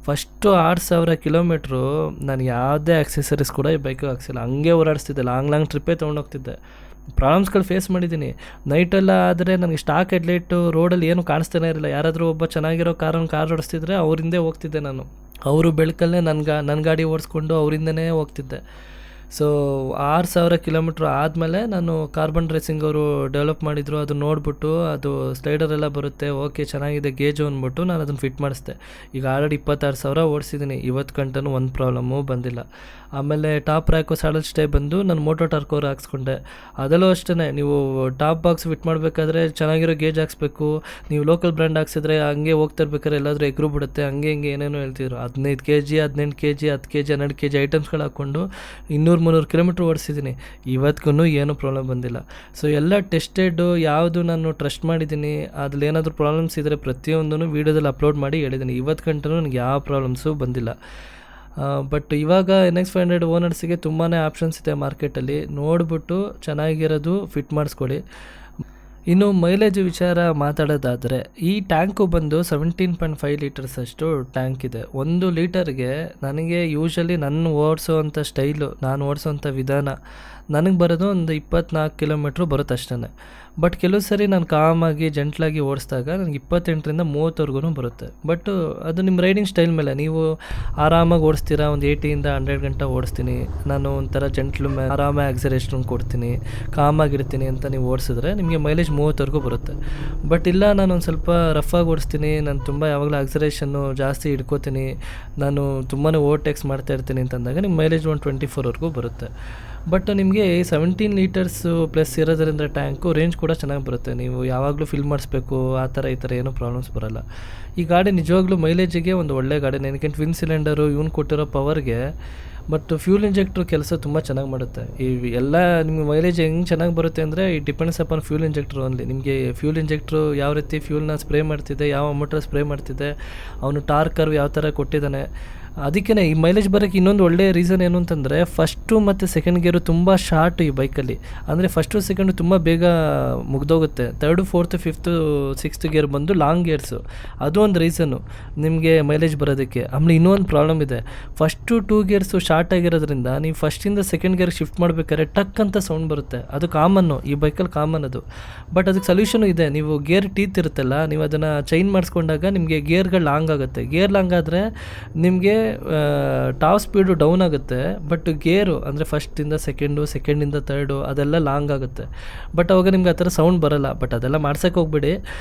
ಫಸ್ಟು 6,000 ಕಿಲೋಮೀಟ್ರು ನಾನು ಯಾವುದೇ ಆಕ್ಸೆಸರೀಸ್ ಕೂಡ ಈ ಬೈಕಿಗೆ ಹಾಕ್ಸಿಲ್ಲ, ಹಂಗೆ ಓಡಾಡಿಸ್ತಿದ್ದೆ, ಲಾಂಗ್ ಟ್ರಿಪ್ಪೇ ತೊಗೊಂಡೋಗ್ತಿದ್ದೆ. ಪ್ರಾಬ್ಲಮ್ಸ್ಗಳು ಫೇಸ್ ಮಾಡಿದ್ದೀನಿ. ನೈಟೆಲ್ಲ ಆದರೆ ನನಗೆ ಸ್ಟಾಕ್ ಹೆಡ್ಲೈಟು ರೋಡಲ್ಲಿ ಏನು ಕಾಣಿಸ್ತಾನೆ ಇರಲಿಲ್ಲ. ಯಾರಾದರೂ ಒಬ್ಬ ಚೆನ್ನಾಗಿರೋ ಕಾರ್ ಓಡಿಸ್ತಿದ್ರೆ ಅವರಿಂದೇ ಹೋಗ್ತಿದ್ದೆ ನಾನು. ಅವರು ಬೆಳಕಲ್ಲೇ ನನ್ನ ಗಾಡಿ ಓಡಿಸ್ಕೊಂಡು ಅವರಿಂದನೇ ಹೋಗ್ತಿದ್ದೆ. ಸೊ 6,000 ಕಿಲೋಮೀಟ್ರ್ ಆದಮೇಲೆ ನಾನು ಕಾರ್ಬನ್ ರೇಸಿಂಗ್ ಅವರು ಡೆವಲಪ್ ಮಾಡಿದರು, ಅದು ನೋಡಿಬಿಟ್ಟು ಅದು ಸ್ಲೈಡರೆಲ್ಲ ಬರುತ್ತೆ, ಓಕೆ ಚೆನ್ನಾಗಿದೆ ಗೇಜು ಅಂದ್ಬಿಟ್ಟು ನಾನು ಅದನ್ನು ಫಿಟ್ ಮಾಡಿಸ್ದೆ. ಈಗ ಆಲ್ರೆಡಿ 26,000 ಓಡಿಸಿದ್ದೀನಿ, ಇವತ್ತು ಗಂಟನೂ ಒಂದು ಪ್ರಾಬ್ಲಮ್ಮು ಬಂದಿಲ್ಲ. ಆಮೇಲೆ ಟಾಪ್ ರ್ಯಾಕು ಸ್ಯಾಡಲ್ ಸ್ಟೇ ಬಂದು ನಾನು ಮೋಟೋ ಟಾರ್ಕೋರ್ ಹಾಕ್ಸ್ಕೊಂಡೆ. ಅದಲ್ಲೂ ಅಷ್ಟೇ, ನೀವು ಟಾಪ್ ಬಾಕ್ಸ್ ಫಿಟ್ ಮಾಡಬೇಕಾದ್ರೆ ಚೆನ್ನಾಗಿರೋ ಗೇಜ್ ಹಾಕ್ಸ್ಬೇಕು. ನೀವು ಲೋಕಲ್ ಬ್ರ್ಯಾಂಡ್ ಹಾಕ್ಸಿದ್ರೆ ಹಂಗೆ ಹೋಗ್ತಿರ್ಬೇಕಾದ್ರೆ ಎಲ್ಲಾದರೂ ಎಗ್ರು ಬಿಡುತ್ತೆ, ಹಂಗೆ ಏನೇನೋ ಹೇಳ್ತಿದ್ರು. 15 kg 18 kg 10 kg 12 kg ಐಟಮ್ಸ್ಗಳು ಹಾಕ್ಕೊಂಡು 200-300 ಕಿಲೋಮೀಟ್ರ್ ಓಡಿಸಿದ್ದೀನಿ, ಇವತ್ತಿಗೂ ಏನೂ ಪ್ರಾಬ್ಲಮ್ ಬಂದಿಲ್ಲ. ಸೊ ಎಲ್ಲ ಟೆಸ್ಟೆಡ್ಡು, ಯಾವುದು ನಾನು ಟ್ರಸ್ಟ್ ಮಾಡಿದ್ದೀನಿ, ಅದ್ರಲ್ಲಿ ಏನಾದರೂ ಪ್ರಾಬ್ಲಮ್ಸ್ ಇದ್ದರೆ ಪ್ರತಿಯೊಂದೂ ವೀಡಿಯೋದಲ್ಲಿ ಅಪ್ಲೋಡ್ ಮಾಡಿ ಹೇಳಿದ್ದೀನಿ. ಇವತ್ತು ಗಂಟನೂ ನನಗೆ ಯಾವ ಪ್ರಾಬ್ಲಮ್ಸು ಬಂದಿಲ್ಲ. ಬಟ್ ಇವಾಗ NX 500 ಓನರ್ಸಿಗೆ ತುಂಬಾ ಆಪ್ಷನ್ಸ್ ಇದೆ ಮಾರ್ಕೆಟಲ್ಲಿ, ನೋಡಿಬಿಟ್ಟು ಚೆನ್ನಾಗಿರೋದು ಫಿಟ್ ಮಾಡಿಸ್ಕೊಳ್ಳಿ. ಇನ್ನು ಮೈಲೇಜ್ ವಿಚಾರ ಮಾತಾಡೋದಾದರೆ ಈ ಟ್ಯಾಂಕು ಬಂದು 17.5 ಲೀಟರ್ಸ್ ಅಷ್ಟು ಟ್ಯಾಂಕ್ ಇದೆ. 1 ಲೀಟರ್ಗೆ ನನಗೆ ಯೂಶಲಿ ನಾನು ಓಡಿಸೋವಂಥ ಸ್ಟೈಲು, ನಾನು ಓಡಿಸೋವಂಥ ವಿಧಾನ ನನಗೆ ಬರೋದು ಒಂದು 24 ಕಿಲೋಮೀಟ್ರು ಬರುತ್ತೆ ಅಷ್ಟೇ. ಬಟ್ ಕೆಲವು ಸರಿ ನಾನು ಕಾಮಾಗಿ ಜೆಂಟ್ಲಾಗಿ ಓಡಿಸಿದಾಗ ನನಗೆ 28ರಿಂದ 30ವರೆಗೂ ಬರುತ್ತೆ. ಬಟ್ ಅದು ನಿಮ್ಮ ರೈಡಿಂಗ್ ಸ್ಟೈಲ್ ಮೇಲೆ, ನೀವು ಆರಾಮಾಗಿ ಓಡಿಸ್ತೀರಾ, ಒಂದು 80ಇಂದ 100 ಗಂಟೆ ಓಡಿಸ್ತೀನಿ ನಾನು, ಒಂಥರ ಜೆಂಟ್ಲು ಆರಾಮಾಗಿ ಆಕ್ಸರೇಷನ್ ಕೊಡ್ತೀನಿ, ಕಾಮಾಗಿರ್ತೀನಿ ಅಂತ ನೀವು ಓಡಿಸಿದ್ರೆ ನಿಮಗೆ ಮೈಲೇಜ್ 30ವರೆಗೂ ಬರುತ್ತೆ. ಬಟ್ ಇಲ್ಲ ನಾನು ಒಂದು ಸ್ವಲ್ಪ ರಫಾಗಿ ಓಡಿಸ್ತೀನಿ, ನಾನು ತುಂಬ ಯಾವಾಗಲೂ ಆಕ್ಸರೇಷನ್ನು ಜಾಸ್ತಿ ಹಿಡ್ಕೋತೀನಿ, ನಾನು ತುಂಬಾ ಓವರ್ಟೇಕ್ಸ್ ಮಾಡ್ತಾ ಇರ್ತೀನಿ ಅಂತಂದಾಗ ನಿಮ್ಮ ಮೈಲೇಜ್ ಒಂದು 24ವರೆಗೂ ಬರುತ್ತೆ. ಬಟ್ ನಿಮಗೆ 17 ಲೀಟರ್ಸು ಪ್ಲಸ್ ಇರೋದ್ರಿಂದ ಟ್ಯಾಂಕು ರೇಂಜ್ ಕೂಡ ಚೆನ್ನಾಗಿ ಬರುತ್ತೆ. ನೀವು ಯಾವಾಗಲೂ ಫಿಲ್ ಮಾಡಿಸ್ಬೇಕು ಆ ಥರ ಈ ಥರ ಏನೂ ಪ್ರಾಬ್ಲಮ್ಸ್ ಬರೋಲ್ಲ. ಈ ಗಾಡಿ ನಿಜವಾಗ್ಲೂ ಮೈಲೇಜಿಗೆ ಒಂದು ಒಳ್ಳೆ ಗಾಡಿ. ನನಗೆ ಟ್ವಿನ್ ಸಿಲಿಂಡರು ಇವನು ಕೊಟ್ಟಿರೋ ಪವರ್ಗೆ. ಬಟ್ ಫ್ಯೂಲ್ ಇಂಜೆಕ್ಟ್ರು ಕೆಲಸ ತುಂಬ ಚೆನ್ನಾಗಿ ಮಾಡುತ್ತೆ. ಈ ಎಲ್ಲ ನಿಮಗೆ ಮೈಲೇಜ್ ಹೆಂಗೆ ಚೆನ್ನಾಗಿ ಬರುತ್ತೆ ಅಂದರೆ it depends upon fuel injector only. ನಿಮಗೆ ಫ್ಯೂಲ್ ಇಂಜೆಕ್ಟ್ರು ಯಾವ ರೀತಿ ಫ್ಯೂಲ್ನ ಸ್ಪ್ರೇ ಮಾಡ್ತಿದೆ, ಯಾವ ಮೋಟ್ರ್ ಸ್ಪ್ರೇ ಮಾಡ್ತಿದೆ, ಅವನು ಟಾರ್ಕ್ ಕರ್ವ್ ಯಾವ ಥರ ಕೊಟ್ಟಿದ್ದಾನೆ, ಅದಕ್ಕೇ ಈ ಮೈಲೇಜ್ ಬರೋಕ್ಕೆ ಇನ್ನೊಂದು ಒಳ್ಳೆಯ ರೀಸನ್ ಏನು ಅಂತಂದರೆ ಫಸ್ಟು ಮತ್ತು ಸೆಕೆಂಡ್ ಗೇರು ತುಂಬ ಶಾರ್ಟ್ ಈ ಬೈಕಲ್ಲಿ. ಅಂದರೆ ಫಸ್ಟು ಸೆಕೆಂಡು ತುಂಬ ಬೇಗ ಮುಗ್ದೋಗುತ್ತೆ. 3, 4, 5, 6 ಗೇರ್ ಬಂದು ಲಾಂಗ್ ಗೇರ್ಸು, ಅದು ಒಂದು ರೀಸನ್ನು ನಿಮಗೆ ಮೈಲೇಜ್ ಬರೋದಕ್ಕೆ. ಆಮೇಲೆ ಇನ್ನೊಂದು ಪ್ರಾಬ್ಲಮ್ ಇದೆ, ಫಸ್ಟು 2 ಗೇರ್ಸು ಶಾರ್ಟ್ ಆಗಿರೋದ್ರಿಂದ ನೀವು ಫಸ್ಟಿಂದ ಸೆಕೆಂಡ್ ಗೇರ್ ಶಿಫ್ಟ್ ಮಾಡಬೇಕಾದ್ರೆ ಟಕ್ ಅಂತ ಸೌಂಡ್ ಬರುತ್ತೆ. ಅದು ಕಾಮನ್ನು, ಈ ಬೈಕಲ್ಲಿ ಕಾಮನ್ ಅದು. ಬಟ್ ಅದಕ್ಕೆ ಸೊಲ್ಯೂಷನು ಇದೆ. ನೀವು ಗೇರ್ ಟೀತ್ ಇರುತ್ತಲ್ಲ, ನೀವು ಅದನ್ನು ಚೈನ್ ಮಾಡಿಸ್ಕೊಂಡಾಗ ನಿಮಗೆ ಗೇರ್ಗಳು ಲಾಂಗ್ ಆಗುತ್ತೆ. ಗೇರ್ ಲಾಂಗ್ ಆದರೆ ನಿಮಗೆ ಟಾಪ್ ಸ್ಪೀಡು ಡೌನ್ ಆಗುತ್ತೆ. ಬಟ್ ಗೇರು ಅಂದರೆ ಫಸ್ಟಿಂದ ಸೆಕೆಂಡಿಂದ ಥರ್ಡು ಅದೆಲ್ಲ ಲಾಂಗ್ ಆಗುತ್ತೆ. ಬಟ್ ಅವಾಗ ನಿಮ್ಗೆ ಆ ಥರ ಸೌಂಡ್ ಬರೋಲ್ಲ. ಬಟ್ ಅದೆಲ್ಲ ಮಾಡ್ಸೋಕೆ ಹೋಗ್ಬೇಡಿ.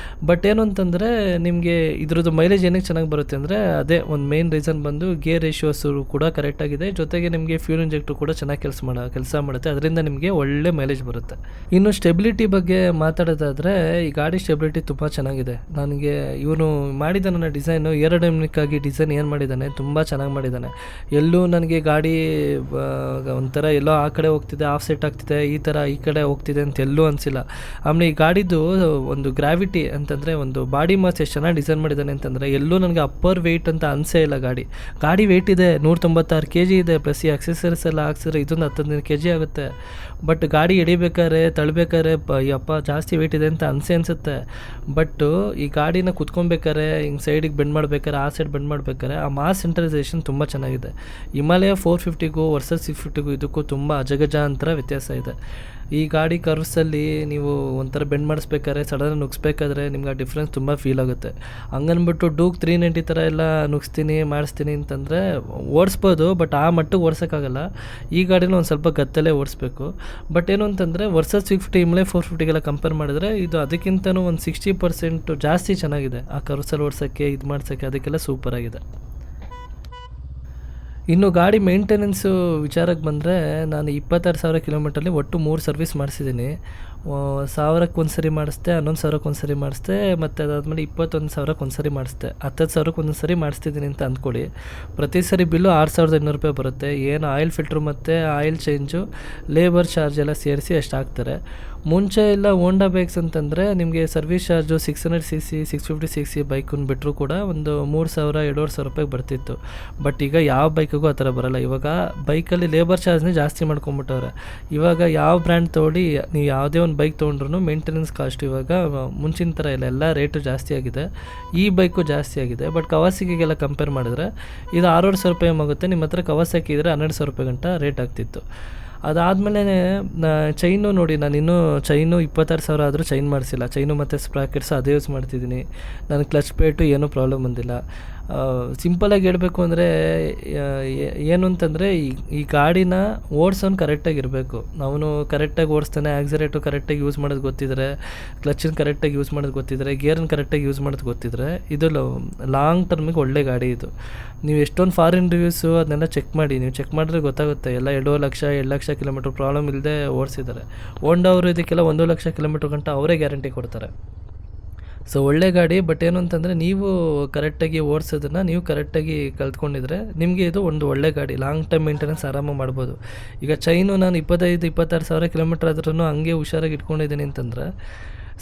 ಬಟ್ ಏನು ಅಂತಂದರೆ ನಿಮಗೆ ಇದ್ರದ್ದು ಮೈಲೇಜ್ ಏನಕ್ಕೆ ಚೆನ್ನಾಗಿ ಬರುತ್ತೆ ಅಂದರೆ ಅದೇ ಒಂದು ಮೇನ್ ರೀಸನ್ ಬಂದು ಗೇರ್ ರೇಷಿಯೋಸು ಕೂಡ ಕರೆಕ್ಟಾಗಿದೆ, ಜೊತೆಗೆ ನಿಮಗೆ ಫ್ಯೂಲ್ ಇಂಜೆಕ್ಟ್ರು ಕೂಡ ಚೆನ್ನಾಗಿ ಕೆಲಸ ಮಾಡುತ್ತೆ. ಅದರಿಂದ ನಿಮಗೆ ಒಳ್ಳೆ ಮೈಲೇಜ್ ಬರುತ್ತೆ. ಇನ್ನು ಸ್ಟೆಬಿಲಿಟಿ ಬಗ್ಗೆ ಮಾತಾಡೋದಾದರೆ ಈ ಗಾಡಿ ಸ್ಟೆಬಿಲಿಟಿ ತುಂಬ ಚೆನ್ನಾಗಿದೆ. ನನಗೆ ಇವನು ಮಾಡಿದ ನನ್ನ ಡಿಸೈನು ಏರೋಡೈನಮಿಕ್ ಆಗಿ ಡಿಸೈನ್ ಏನು ಮಾಡಿದ್ದಾನೆ ತುಂಬ ಚೆನ್ನಾಗಿ ಮಾಡಿದ್ದಾನೆ. ಎಲ್ಲೂ ನನಗೆ ಗಾಡಿ ಒಂಥರ ಎಲ್ಲೋ ಆ ಕಡೆ ಹೋಗ್ತಿದೆ, ಆಫ್ ಸೆಟ್ ಆಗ್ತಿದೆ, ಈ ಕಡೆ ಹೋಗ್ತಿದೆ ಅಂತ ಎಲ್ಲೂ ಅನಿಸಿಲ್ಲ. ಆಮೇಲೆ ಈ ಗಾಡಿದು ಒಂದು ಗ್ರಾವಿಟಿ ಅಂತಂದರೆ ಒಂದು ಬಾಡಿ ಮಾಸ್ ಎಷ್ಟು ಚೆನ್ನಾಗಿ ಡಿಸೈನ್ ಮಾಡಿದ್ದಾನೆ ಅಂತಂದರೆ ಎಲ್ಲೂ ನನಗೆ ಅಪ್ಪರ್ ವೆಯ್ಟ್ ಅಂತ ಅನಿಸೇ ಇಲ್ಲ. ಗಾಡಿ ವೆಯ್ಟ್ ಇದೆ 196 kg ಇದೆ. ಪ್ಲಸ್ ಈ ಅಕ್ಸೆಸರೀಸ್ ಎಲ್ಲ ಹಾಕ್ಸಿದ್ರೆ ಇದೊಂದು 10-15 kg ಆಗುತ್ತೆ. ಬಟ್ ಗಾಡಿ ಎಡಿಬೇಕಾದ್ರೆ ತಳ್ಳಬೇಕಾದ್ರೆ ಯಪ್ಪ ಜಾಸ್ತಿ ವೆಯ್ಟ್ ಇದೆ ಅಂತ ಅನಿಸುತ್ತೆ. ಬಟ್ ಈ ಗಾಡಿನ ಕುತ್ಕೊಬೇಕಾರೆ ಹಿಂಗೆ ಸೈಡಿಗೆ ಬೆಂಡ್ ಮಾಡ್ಬೇಕಾರೆ, ಆ ಸೈಡ್ ಬೆಂಡ್ ಮಾಡ್ಬೇಕಾರೆ ಆ ಮಾಸ್ ಸೆಂಟ್ರಲೈಸೇಷನ್ ತುಂಬ ಚೆನ್ನಾಗಿದೆ. ಹಿಮಾಲಯ 450ಗೂ ವರ್ಸಸ್ 650ಗೂ ಇದಕ್ಕೂ ತುಂಬ ಅಜಗಜಾಂತರ ವ್ಯತ್ಯಾಸ ಇದೆ. ಈ ಗಾಡಿ ಕರ್ವ್ಸಲ್ಲಿ ನೀವು ಒಂಥರ ಬೆಂಡ್ ಮಾಡಿಸ್ಬೇಕಾದ್ರೆ, ಸಡನ್ ನುಗ್ಸ್ಬೇಕಾದ್ರೆ ನಿಮ್ಗೆ ಆ ಡಿಫ್ರೆನ್ಸ್ ತುಂಬ ಫೀಲ್ ಆಗುತ್ತೆ. ಹಂಗನ್ಬಿಟ್ಟು ಡೂಕ್ 390 ಥರ ಎಲ್ಲ ಮಾಡಿಸ್ತೀನಿ ಅಂತಂದರೆ ಓಡಿಸ್ಬೋದು. ಬಟ್ ಆ ಮಟ್ಟಿಗೆ ಓಡಿಸೋಕ್ಕಾಗಲ್ಲ. ಈ ಗಾಡಿನ ಒಂದು ಸ್ವಲ್ಪ ಗತ್ತಲ್ಲೇ ಓಡಿಸ್ಬೇಕು. ಬಟ್ ಏನು ಅಂತಂದರೆ ವರ್ಸಸ್ 650 ಹಿಮಾಲಯ 450ಗೆಲ್ಲ ಕಂಪೇರ್ ಮಾಡಿದ್ರೆ ಇದು ಅದಕ್ಕಿಂತನೂ ಒಂದು 60% ಜಾಸ್ತಿ ಚೆನ್ನಾಗಿದೆ. ಆ ಕರ್ವ್ಸಲ್ಲಿ ಓಡಿಸೋಕ್ಕೆ ಮಾಡ್ಸೋಕ್ಕೆ ಅದಕ್ಕೆಲ್ಲ ಸೂಪರಾಗಿದೆ. ಇನ್ನು ಗಾಡಿ ಮೇಂಟೆನೆನ್ಸು ವಿಚಾರಕ್ಕೆ ಬಂದರೆ ನಾನು 26,000 ಕಿಲೋಮೀಟ್ರಲ್ಲಿ ಒಟ್ಟು 3 ಸರ್ವಿಸ್ ಮಾಡಿಸಿದ್ದೀನಿ. 1000ಕ್ಕೆ ಒಂದು ಸರಿ ಮಾಡಿಸ್ದೆ, 11,000ಕ್ಕೆ ಒಂದು ಸರಿ ಮಾಡಿಸ್ದೆ, ಮತ್ತು ಅದಾದಮೇಲೆ 21,000ಕ್ಕೆ ಒಂದು ಸರಿ ಮಾಡಿಸ್ದೆ, 10,000ಕ್ಕೆ ಒಂದು ಸರಿ ಮಾಡಿಸ್ತಿದ್ದೀನಿ ಅಂತ ಅಂದ್ಕೊಳ್ಳಿ. ಪ್ರತಿ ಸರಿ ಬಿಲ್ಲು 6,500 ರೂಪಾಯಿ ಬರುತ್ತೆ. ಏನು ಆಯಿಲ್ ಫಿಲ್ಟ್ರು ಮತ್ತು ಆಯಿಲ್ ಚೇಂಜು, ಲೇಬರ್ ಚಾರ್ಜ್ ಎಲ್ಲ ಸೇರಿಸಿ ಅಷ್ಟು ಹಾಕ್ತಾರೆ. ಮುಂಚೆ ಎಲ್ಲ ಹೋಂಡಾ ಬೈಕ್ಸ್ ಅಂತಂದರೆ ನಿಮಗೆ ಸರ್ವಿಸ್ ಚಾರ್ಜು 600cc 650cc ಬೈಕನ್ನು ಬಿಟ್ಟರು ಕೂಡ ಒಂದು 3,000-2,500 ರೂಪಾಯಿಗೆ ಬರ್ತಿತ್ತು. ಬಟ್ ಈಗ ಯಾವ ಬೈಕಿಗೂ ಆ ಥರ ಬರೋಲ್ಲ. ಇವಾಗ ಬೈಕಲ್ಲಿ ಲೇಬರ್ ಚಾರ್ಜ್ನೇ ಜಾಸ್ತಿ ಮಾಡ್ಕೊಂಬಿಟ್ಟವ್ರೆ. ಇವಾಗ ಯಾವ ಬ್ರ್ಯಾಂಡ್ ತೊಗೊಳ್ಳಿ, ನೀವು ಯಾವುದೇ ಒಂದು ಬೈಕ್ ತೊಗೊಂಡ್ರು ಮೇಂಟೆನೆನ್ಸ್ ಕಾಸ್ಟ್ ಇವಾಗ ಮುಂಚಿನ ಥರ ಇಲ್ಲ, ಎಲ್ಲ ರೇಟು ಜಾಸ್ತಿ ಆಗಿದೆ. ಈ ಬೈಕು ಜಾಸ್ತಿ ಆಗಿದೆ. ಬಟ್ ಕವಾಸಕಿಗೆಲ್ಲ ಕಂಪೇರ್ ಮಾಡಿದ್ರೆ ಇದು 6,500 ರೂಪಾಯಿ ಆಗುತ್ತೆ. ನಿಮ್ಮ ಹತ್ರ ಕವಾಸಕಿ ಇದ್ದರೆ 12,000 ರೂಪಾಯಿ ಗಂಟ ರೇಟ್ ಆಗ್ತಿತ್ತು. ಅದಾದಮೇಲೆ ಚೈನು ನೋಡಿ, ನಾನು ಇನ್ನೂ ಚೈನು 26,000 ಆದರೂ ಚೈನ್ ಮಾಡಿಸಿಲ್ಲ. ಚೈನು ಮತ್ತು ಸ್ಪ್ರಾಕೆಟ್ಸ್ ಅದೇ ಯೂಸ್ ಮಾಡ್ತಿದ್ದೀನಿ. ನನಗೆ ಕ್ಲಚ್ ಪ್ಲೇಟು ಏನೂ ಪ್ರಾಬ್ಲಮ್ ಬಂದಿಲ್ಲ. ಸಿಂಪಲಾಗಿ ಹೇಳಬೇಕು ಅಂದರೆ ಏನು ಅಂತಂದರೆ ಈ ಗಾಡಿನ ಓಡಿಸೋನು ಕರೆಕ್ಟಾಗಿರಬೇಕು. ಅವನು ಕರೆಕ್ಟಾಗಿ ಓಡಿಸ್ತಾನೆ, ಆಕ್ಸಿಲೇಟು ಕರೆಕ್ಟಾಗಿ ಯೂಸ್ ಮಾಡೋದು ಗೊತ್ತಿದ್ರೆ, ಕ್ಲಚ್ಚನ್ನು ಕರೆಕ್ಟಾಗಿ ಯೂಸ್ ಮಾಡೋದು ಗೊತ್ತಿದ್ರೆ, ಗೇರನ್ನು ಕರೆಕ್ಟಾಗಿ ಯೂಸ್ ಮಾಡೋದು ಗೊತ್ತಿದ್ರೆ ಇದು ಲಾಂಗ್ ಟರ್ಮಿಗೆ ಒಳ್ಳೆ ಗಾಡಿ ಇದು. ನೀವು ಎಷ್ಟೊಂದು ಫಾರಿನ್ ರಿವ್ಯೂಸು ಅದನ್ನೆಲ್ಲ ಚೆಕ್ ಮಾಡಿ, ನೀವು ಚೆಕ್ ಮಾಡಿದ್ರೆ ಗೊತ್ತಾಗುತ್ತೆ. ಎಲ್ಲ 2 ಲಕ್ಷ ಕಿಲೋಮೀಟ್ರ್ ಪ್ರಾಬ್ಲಮ್ ಇಲ್ಲದೆ ಓಡಿಸಿದ್ದಾರೆ. ಹೋಂಡಾ ಅವರು ಇದಕ್ಕೆಲ್ಲ 1 ಲಕ್ಷ ಕಿಲೋಮೀಟ್ರ್ ಗಂಟ ಅವರೇ ಗ್ಯಾರಂಟಿ ಕೊಡ್ತಾರೆ. ಸೊ ಒಳ್ಳೆ ಗಾಡಿ. ಬಟ್ ಏನು ಅಂತಂದರೆ ನೀವು ಕರೆಕ್ಟಾಗಿ ಓಡಿಸೋದನ್ನು ನೀವು ಕರೆಕ್ಟಾಗಿ ಕಲ್ತ್ಕೊಂಡಿದ್ರೆ ನಿಮಗೆ ಇದು ಒಂದು ಒಳ್ಳೆ ಗಾಡಿ. ಲಾಂಗ್ ಟೈಮ್ ಮೇಂಟೆನೆನ್ಸ್ ಆರಾಮಾಗಿ ಮಾಡ್ಬೋದು. ಈಗ ಚೈನು ನಾನು 25-26 ಸಾವಿರ ಕಿಲೋಮೀಟ್ರ್ ಆದ್ರೂ ಹಂಗೆ ಹುಷಾರಾಗಿ ಇಟ್ಕೊಂಡಿದ್ದೀನಿ ಅಂತಂದರೆ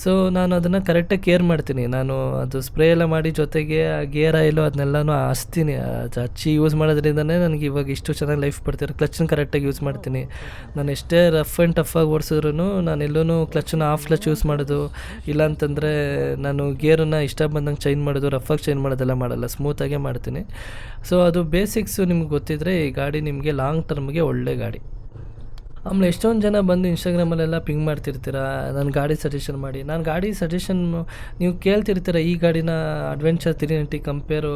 ಸೊ ನಾನು ಅದನ್ನು ಕರೆಕ್ಟಾಗಿ ಕೇರ್ ಮಾಡ್ತೀನಿ. ನಾನು ಅದು ಸ್ಪ್ರೇ ಎಲ್ಲ ಮಾಡಿ ಜೊತೆಗೆ ಗೇರ್ ಆಯಿಲು ಅದನ್ನೆಲ್ಲನೂ ಹಚ್ತೀನಿ. ಅದು ಹಚ್ಚಿ ಯೂಸ್ ಮಾಡೋದ್ರಿಂದನೇ ನನಗೆ ಇವಾಗ ಇಷ್ಟು ಚೆನ್ನಾಗಿ ಲೈಫ್ ಬರ್ತಿರೋ. ಕ್ಲಚ್ಚನ್ನು ಕರೆಕ್ಟಾಗಿ ಯೂಸ್ ಮಾಡ್ತೀನಿ. ನಾನು ಎಷ್ಟೇ ರಫ್ ಆ್ಯಂಡ್ ಟಫಾಗಿ ಓಡಿಸಿದ್ರು ನಾನು ಎಲ್ಲೂ ಕ್ಲಚ್ಚನ್ನು ಆಫ್ ಕ್ಲಚ್ ಯೂಸ್ ಮಾಡೋದು, ಇಲ್ಲಾಂತಂದರೆ ನಾನು ಗೇರನ್ನು ಇಷ್ಟ ಬಂದಂಗೆ ಚೇಂಜ್ ಮಾಡೋದು, ರಫಾಗಿ ಚೇಂಜ್ ಮಾಡೋದೆಲ್ಲ ಮಾಡಲ್ಲ, ಸ್ಮೂತಾಗೇ ಮಾಡ್ತೀನಿ. ಸೊ ಅದು ಬೇಸಿಕ್ಸು ನಿಮ್ಗೆ ಗೊತ್ತಿದ್ದರೆ ಈ ಗಾಡಿ ನಿಮಗೆ ಲಾಂಗ್ ಟರ್ಮ್ಗೆ ಒಳ್ಳೆ ಗಾಡಿ. ಆಮೇಲೆ ಎಷ್ಟೊಂದು ಜನ ಬಂದು ಇನ್ಸ್ಟಾಗ್ರಾಮಲ್ಲೆಲ್ಲ ಪಿಂಗ್ ಮಾಡ್ತಿರ್ತೀರ, ನನ್ನ ಗಾಡಿ ಸಜೆಷನ್ ಮಾಡಿ. ನಾನು ಗಾಡಿ ಸಜೆಷನ್ ನೀವು ಕೇಳ್ತಿರ್ತೀರ, ಈ ಗಾಡಿನ ಅಡ್ವೆಂಚರ್ 390 ಕಂಪೇರು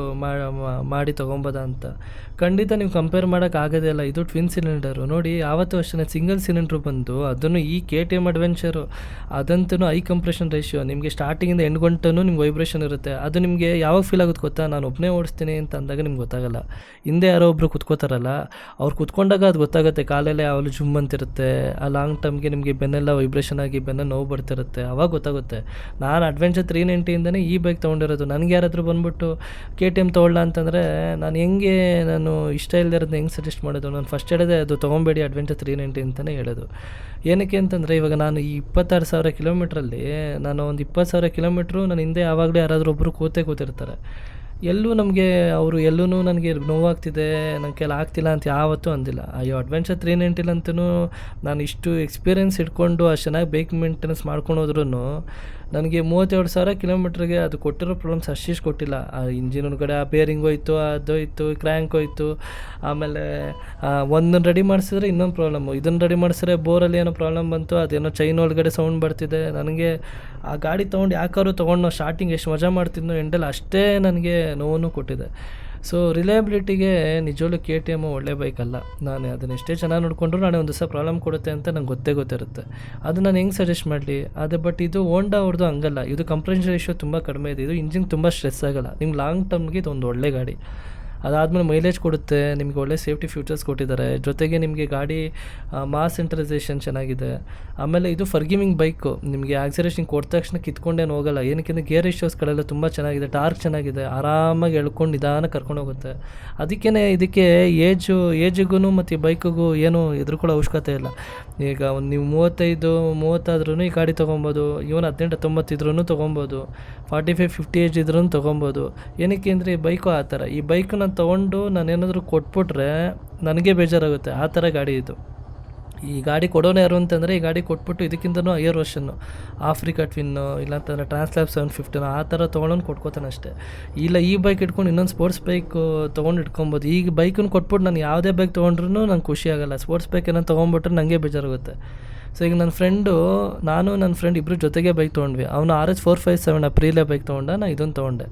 ಮಾಡಿ ತೊಗೊಬೋದಾ ಅಂತ. ಖಂಡಿತ ನೀವು ಕಂಪೇರ್ ಮಾಡೋಕ್ಕಾಗೋದೇ ಇಲ್ಲ. ಇದು ಟ್ವಿನ್ ಸಿಲಿಂಡರು. ನೋಡಿ, ಯಾವತ್ತೂ ಅಷ್ಟೇ ಸಿಂಗಲ್ ಸಿಲಿಂಡ್ರು ಬಂದು ಅದನ್ನು ಈ KTM ಅಡ್ವೆಂಚರು ಅದಂತೂ ಹೈ ಕಂಪ್ರೆಷನ್ ರೇಷಿಯೋ. ನಿಮಗೆ ಸ್ಟಾರ್ಟಿಂಗಿಂದ ಎಂಡ್ ಗಂಟನೂ ನಿಮ್ಗೆ ವೈಬ್ರೇಷನ್ ಇರುತ್ತೆ. ಅದು ನಿಮಗೆ ಯಾವಾಗ ಫೀಲ್ ಆಗುತ್ತೆ ಗೊತ್ತಾ? ನಾನು ಒಬ್ಬನೇ ಓಡಿಸ್ತೀನಿ ಅಂತ ಅಂದಾಗ ನಿಮ್ಗೆ ಗೊತ್ತಾಗಲ್ಲ. ಹಿಂದೆ ಯಾರೋ ಒಬ್ಬರು ಕುತ್ಕೋತಾರಲ್ಲ, ಅವ್ರು ಕುತ್ಕೊಂಡಾಗ ಅದು ಗೊತ್ತಾಗುತ್ತೆ. ಕಾಲೆಲ್ಲ ಯಾವಾಗಲೂ ಜುಮ್ ಅಂತಿರುತ್ತೆ. ಆ ಲಾಂಗ್ ಟರ್ಮ್ಗೆ ನಿಮಗೆ ಬೆನ್ನೆಲ್ಲ ವೈಬ್ರೇಷನ್ ಆಗಿ ಬೆನ್ನ ನೋವು ಬರ್ತಿರುತ್ತೆ, ಅವಾಗ ಗೊತ್ತಾಗುತ್ತೆ. ನಾನು ಅಡ್ವೆಂಚರ್ 390ಇಂದನೇ ಈ ಬೈಕ್ ತೊಗೊಂಡಿರೋದು. ನನಗೆ ಯಾರಾದರೂ ಬಂದುಬಿಟ್ಟು KTM ತೊಗೊಳ್ಳ ಅಂತಂದರೆ ನಾನು ಇಷ್ಟ ಇಲ್ಲದಿರೋದನ್ನ ಹೆಂಗೆ ಸಜೆಸ್ಟ್ ಮಾಡೋದು? ನಾನು ಫಸ್ಟ್ ಹೇಳಿದೆ ಅದು ತೊಗೊಬೇಡಿ ಅಡ್ವೆಂಚರ್ 390 ಅಂತಲೇ ಹೇಳೋದು. ಏನಕ್ಕೆ ಅಂತಂದರೆ, ಇವಾಗ ನಾನು ಈ 26,000 ಕಿಲೋಮೀಟ್ರಲ್ಲಿ ನಾನು ಒಂದು 20,000 ಕಿಲೋಮೀಟ್ರು ನನ್ನ ಹಿಂದೆ ಯಾವಾಗಲೂ ಯಾರಾದರೂ ಒಬ್ಬರು ಕೂತಿರ್ತಾರೆ. ಎಲ್ಲೂ ನಮಗೆ ಅವರು ನನಗೆ ನೋವಾಗ್ತಿದೆ, ನನ್ನ ಕೈಲಿ ಆಗ್ತಿಲ್ಲ ಅಂತ ಯಾವತ್ತೂ ಅಂದಿಲ್ಲ. ಅಯ್ಯೋ, ಅಡ್ವೆಂಚರ್ 390ಲಂತೂ ನಾನು ಇಷ್ಟು ಎಕ್ಸ್ಪೀರಿಯೆನ್ಸ್ ಇಟ್ಕೊಂಡು ಅಷ್ಟು ಚೆನ್ನಾಗಿ ಬೈಕ್ ಮೇಂಟೆನೆನ್ಸ್ ಮಾಡ್ಕೊಂಡು ಹೋದ್ರೂ ನನಗೆ 32,000 ಕಿಲೋಮೀಟ್ರಿಗೆ ಅದು ಕೊಟ್ಟಿರೋ ಪ್ರಾಬ್ಲಮ್ಸ್ ಅಷ್ಟಿಷ್ಟು ಕೊಟ್ಟಿಲ್ಲ. ಆ ಇಂಜಿನ್ ಕಡೆ ಆ ಬೇರಿಂಗ್ ಹೋಯ್ತು, ಅದೋಯ್ತು, ಕ್ರ್ಯಾಂಕ್ ಹೋಯ್ತು. ಆಮೇಲೆ ಒಂದನ್ನು ರೆಡಿ ಮಾಡಿಸಿದ್ರೆ ಇನ್ನೊಂದು ಪ್ರಾಬ್ಲಮ್ಮು, ಇದನ್ನು ರೆಡಿ ಮಾಡಿಸಿದ್ರೆ ಬೋರಲ್ಲಿ ಏನೋ ಪ್ರಾಬ್ಲಮ್ ಬಂತು, ಅದೇನೋ ಚೈನ್ ಒಳಗಡೆ ಸೌಂಡ್ ಬರ್ತಿದೆ. ನನಗೆ ಆ ಗಾಡಿ ತೊಗೊಂಡು ಯಾಕಾದ್ರು ತೊಗೊಂಡು ನಾವು ಸ್ಟಾರ್ಟಿಂಗ್ ಎಷ್ಟು ಮಜಾ ಮಾಡ್ತಿದ್ನೋ ಎಂಡಲ್ಲಿ ಅಷ್ಟೇ ನನಗೆ ನೋವನ್ನು ಕೊಟ್ಟಿದೆ. ಸೊ ರಿಲಯಬಿಲಿಟಿಗೆ ನಿಜವಾಗ್ಲೂ KTM ಒಳ್ಳೆ ಬೈಕ್ ಅಲ್ಲ. ನಾನು ಅದನ್ನ ಎಷ್ಟೇ ಚೆನ್ನಾಗಿ ನೋಡಿಕೊಂಡ್ರು ನಾಳೆ ಒಂದು ದಿವಸ ಪ್ರಾಬ್ಲಮ್ ಕೊಡುತ್ತೆ ಅಂತ ನಂಗೆ ಗೊತ್ತಿರುತ್ತೆ. ಅದು ನಾನು ಹೆಂಗೆ ಸಜೆಸ್ಟ್ ಮಾಡಲಿ? ಬಟ್ ಇದು ಹೋಂಡಾ ಅವ್ರದ್ದು ಹಂಗಲ್ಲ. ಇದು ಕಂಪ್ರೆಷನ್ ರೇಷಿಯೋ ತುಂಬ ಕಡಿಮೆ ಇದೆ. ಇದು ಇಂಜಿನ್ ತುಂಬ ಸ್ಟ್ರೆಸ್ ಆಗಲ್ಲ. ನಿಮ್ಗೆ ಲಾಂಗ್ ಟರ್ಮ್ಗೆ ಇದು ಒಂದು ಒಳ್ಳೆ ಗಾಡಿ. ಅದಾದಮೇಲೆ ಮೈಲೇಜ್ ಕೊಡುತ್ತೆ, ನಿಮಗೆ ಒಳ್ಳೆ ಸೇಫ್ಟಿ ಫ್ಯೂಚರ್ಸ್ ಕೊಟ್ಟಿದ್ದಾರೆ. ಜೊತೆಗೆ ನಿಮಗೆ ಗಾಡಿ ಮಾಸ್ ಸೆಂಟ್ರಲೈಸೇಷನ್ ಚೆನ್ನಾಗಿದೆ. ಆಮೇಲೆ ಇದು ಫರ್ಗಿವಿಂಗ್ ಬೈಕು. ನಿಮಗೆ ಆಕ್ಸಲೇಷನ್ ಕೊಟ್ಟ ತಕ್ಷಣ ಕಿತ್ಕೊಂಡೇನು ಹೋಗಲ್ಲ. ಏನಕ್ಕೆ ಗೇರ್ ರೇಷಿಯೋಸ್ಗಳೆಲ್ಲ ತುಂಬ ಚೆನ್ನಾಗಿದೆ, ಟಾರ್ಕ್ ಚೆನ್ನಾಗಿದೆ, ಆರಾಮಾಗಿ ಎಳ್ಕೊಂಡು ನಿಧಾನ ಕರ್ಕೊಂಡು ಹೋಗುತ್ತೆ. ಅದಕ್ಕೇ ಇದಕ್ಕೆ ಏಜಿಗೂ ಮತ್ತು ಬೈಕಿಗೂ ಏನು ಹೆದರ್ಕೊಳ್ಳೋ ಅವಶ್ಯಕತೆ ಇಲ್ಲ. ಈಗ ನೀವು 35-30 ಈ ಗಾಡಿ ತೊಗೊಬೋದು. ಇವನು 18-19 ಇದ್ರೂ ತೊಗೊಬೋದು. 45-50 ಏಜ್ ಇದ್ರೂ ತೊಗೊಬೋದು. ಏನಕ್ಕೆ ಅಂದರೆ ಈ ಬೈಕು ಆ ಥರ. ಈ ಬೈಕು ನಾನು ತೊಗೊಂಡು ನಾನೇನಾದರೂ ಕೊಟ್ಬಿಟ್ರೆ ನನಗೆ ಬೇಜಾರಾಗುತ್ತೆ. ಆ ಥರ ಗಾಡಿ ಇದು. ಈ ಗಾಡಿ ಕೊಡೋನು ಯಾರು ಅಂತಂದರೆ, ಈ ಗಾಡಿ ಕೊಟ್ಬಿಟ್ಟು ಇದಕ್ಕಿಂತನೂ ಹೈಯರ್ ವರ್ಷನ್ನು ಆಫ್ರಿಕಾ ಟ್ವಿನ್ನು ಇಲ್ಲಾಂತಂದರೆ ಟ್ರಾನ್ಸ್ಲ್ಯಾಬ್ 750 ಆ ಥರ ತೊಗೊಳೋನು ಕೊಟ್ಕೋತಾನೆ ಅಷ್ಟೇ. ಇಲ್ಲ ಈ ಬೈಕ್ ಇಟ್ಕೊಂಡು ಇನ್ನೊಂದು ಸ್ಪೋರ್ಟ್ಸ್ ಬೈಕು ತೊಗೊಂಡು ಇಟ್ಕೊಬೋದು. ಈಗ ಬೈಕನ್ನು ಕೊಟ್ಬಿಟ್ಟು ನಾನು ಯಾವುದೇ ಬೈಕ್ ತೊಗೊಂಡ್ರೂ ನಂಗೆ ಖುಷಿ ಆಗೋಲ್ಲ. ಸ್ಪೋರ್ಟ್ಸ್ ಬೈಕ್ ಏನೋ ತೊಗೊಂಬಿಟ್ರೆ ನನಗೆ ಬೇಜಾರಾಗುತ್ತೆ. ಸೊ ಈಗ ನನ್ನ ಫ್ರೆಂಡ್ ಇಬ್ಬರು ಜೊತೆಗೆ ಬೈಕ್ ತೊಗೊಂಡ್ವಿ. ಅವನು RH 457 ಪ್ರೀಲೇ ಬೈಕ್ ತೊಗೊಂಡ, ನಾನು ಇದನ್ನು ತೊಗೊಂಡೆ.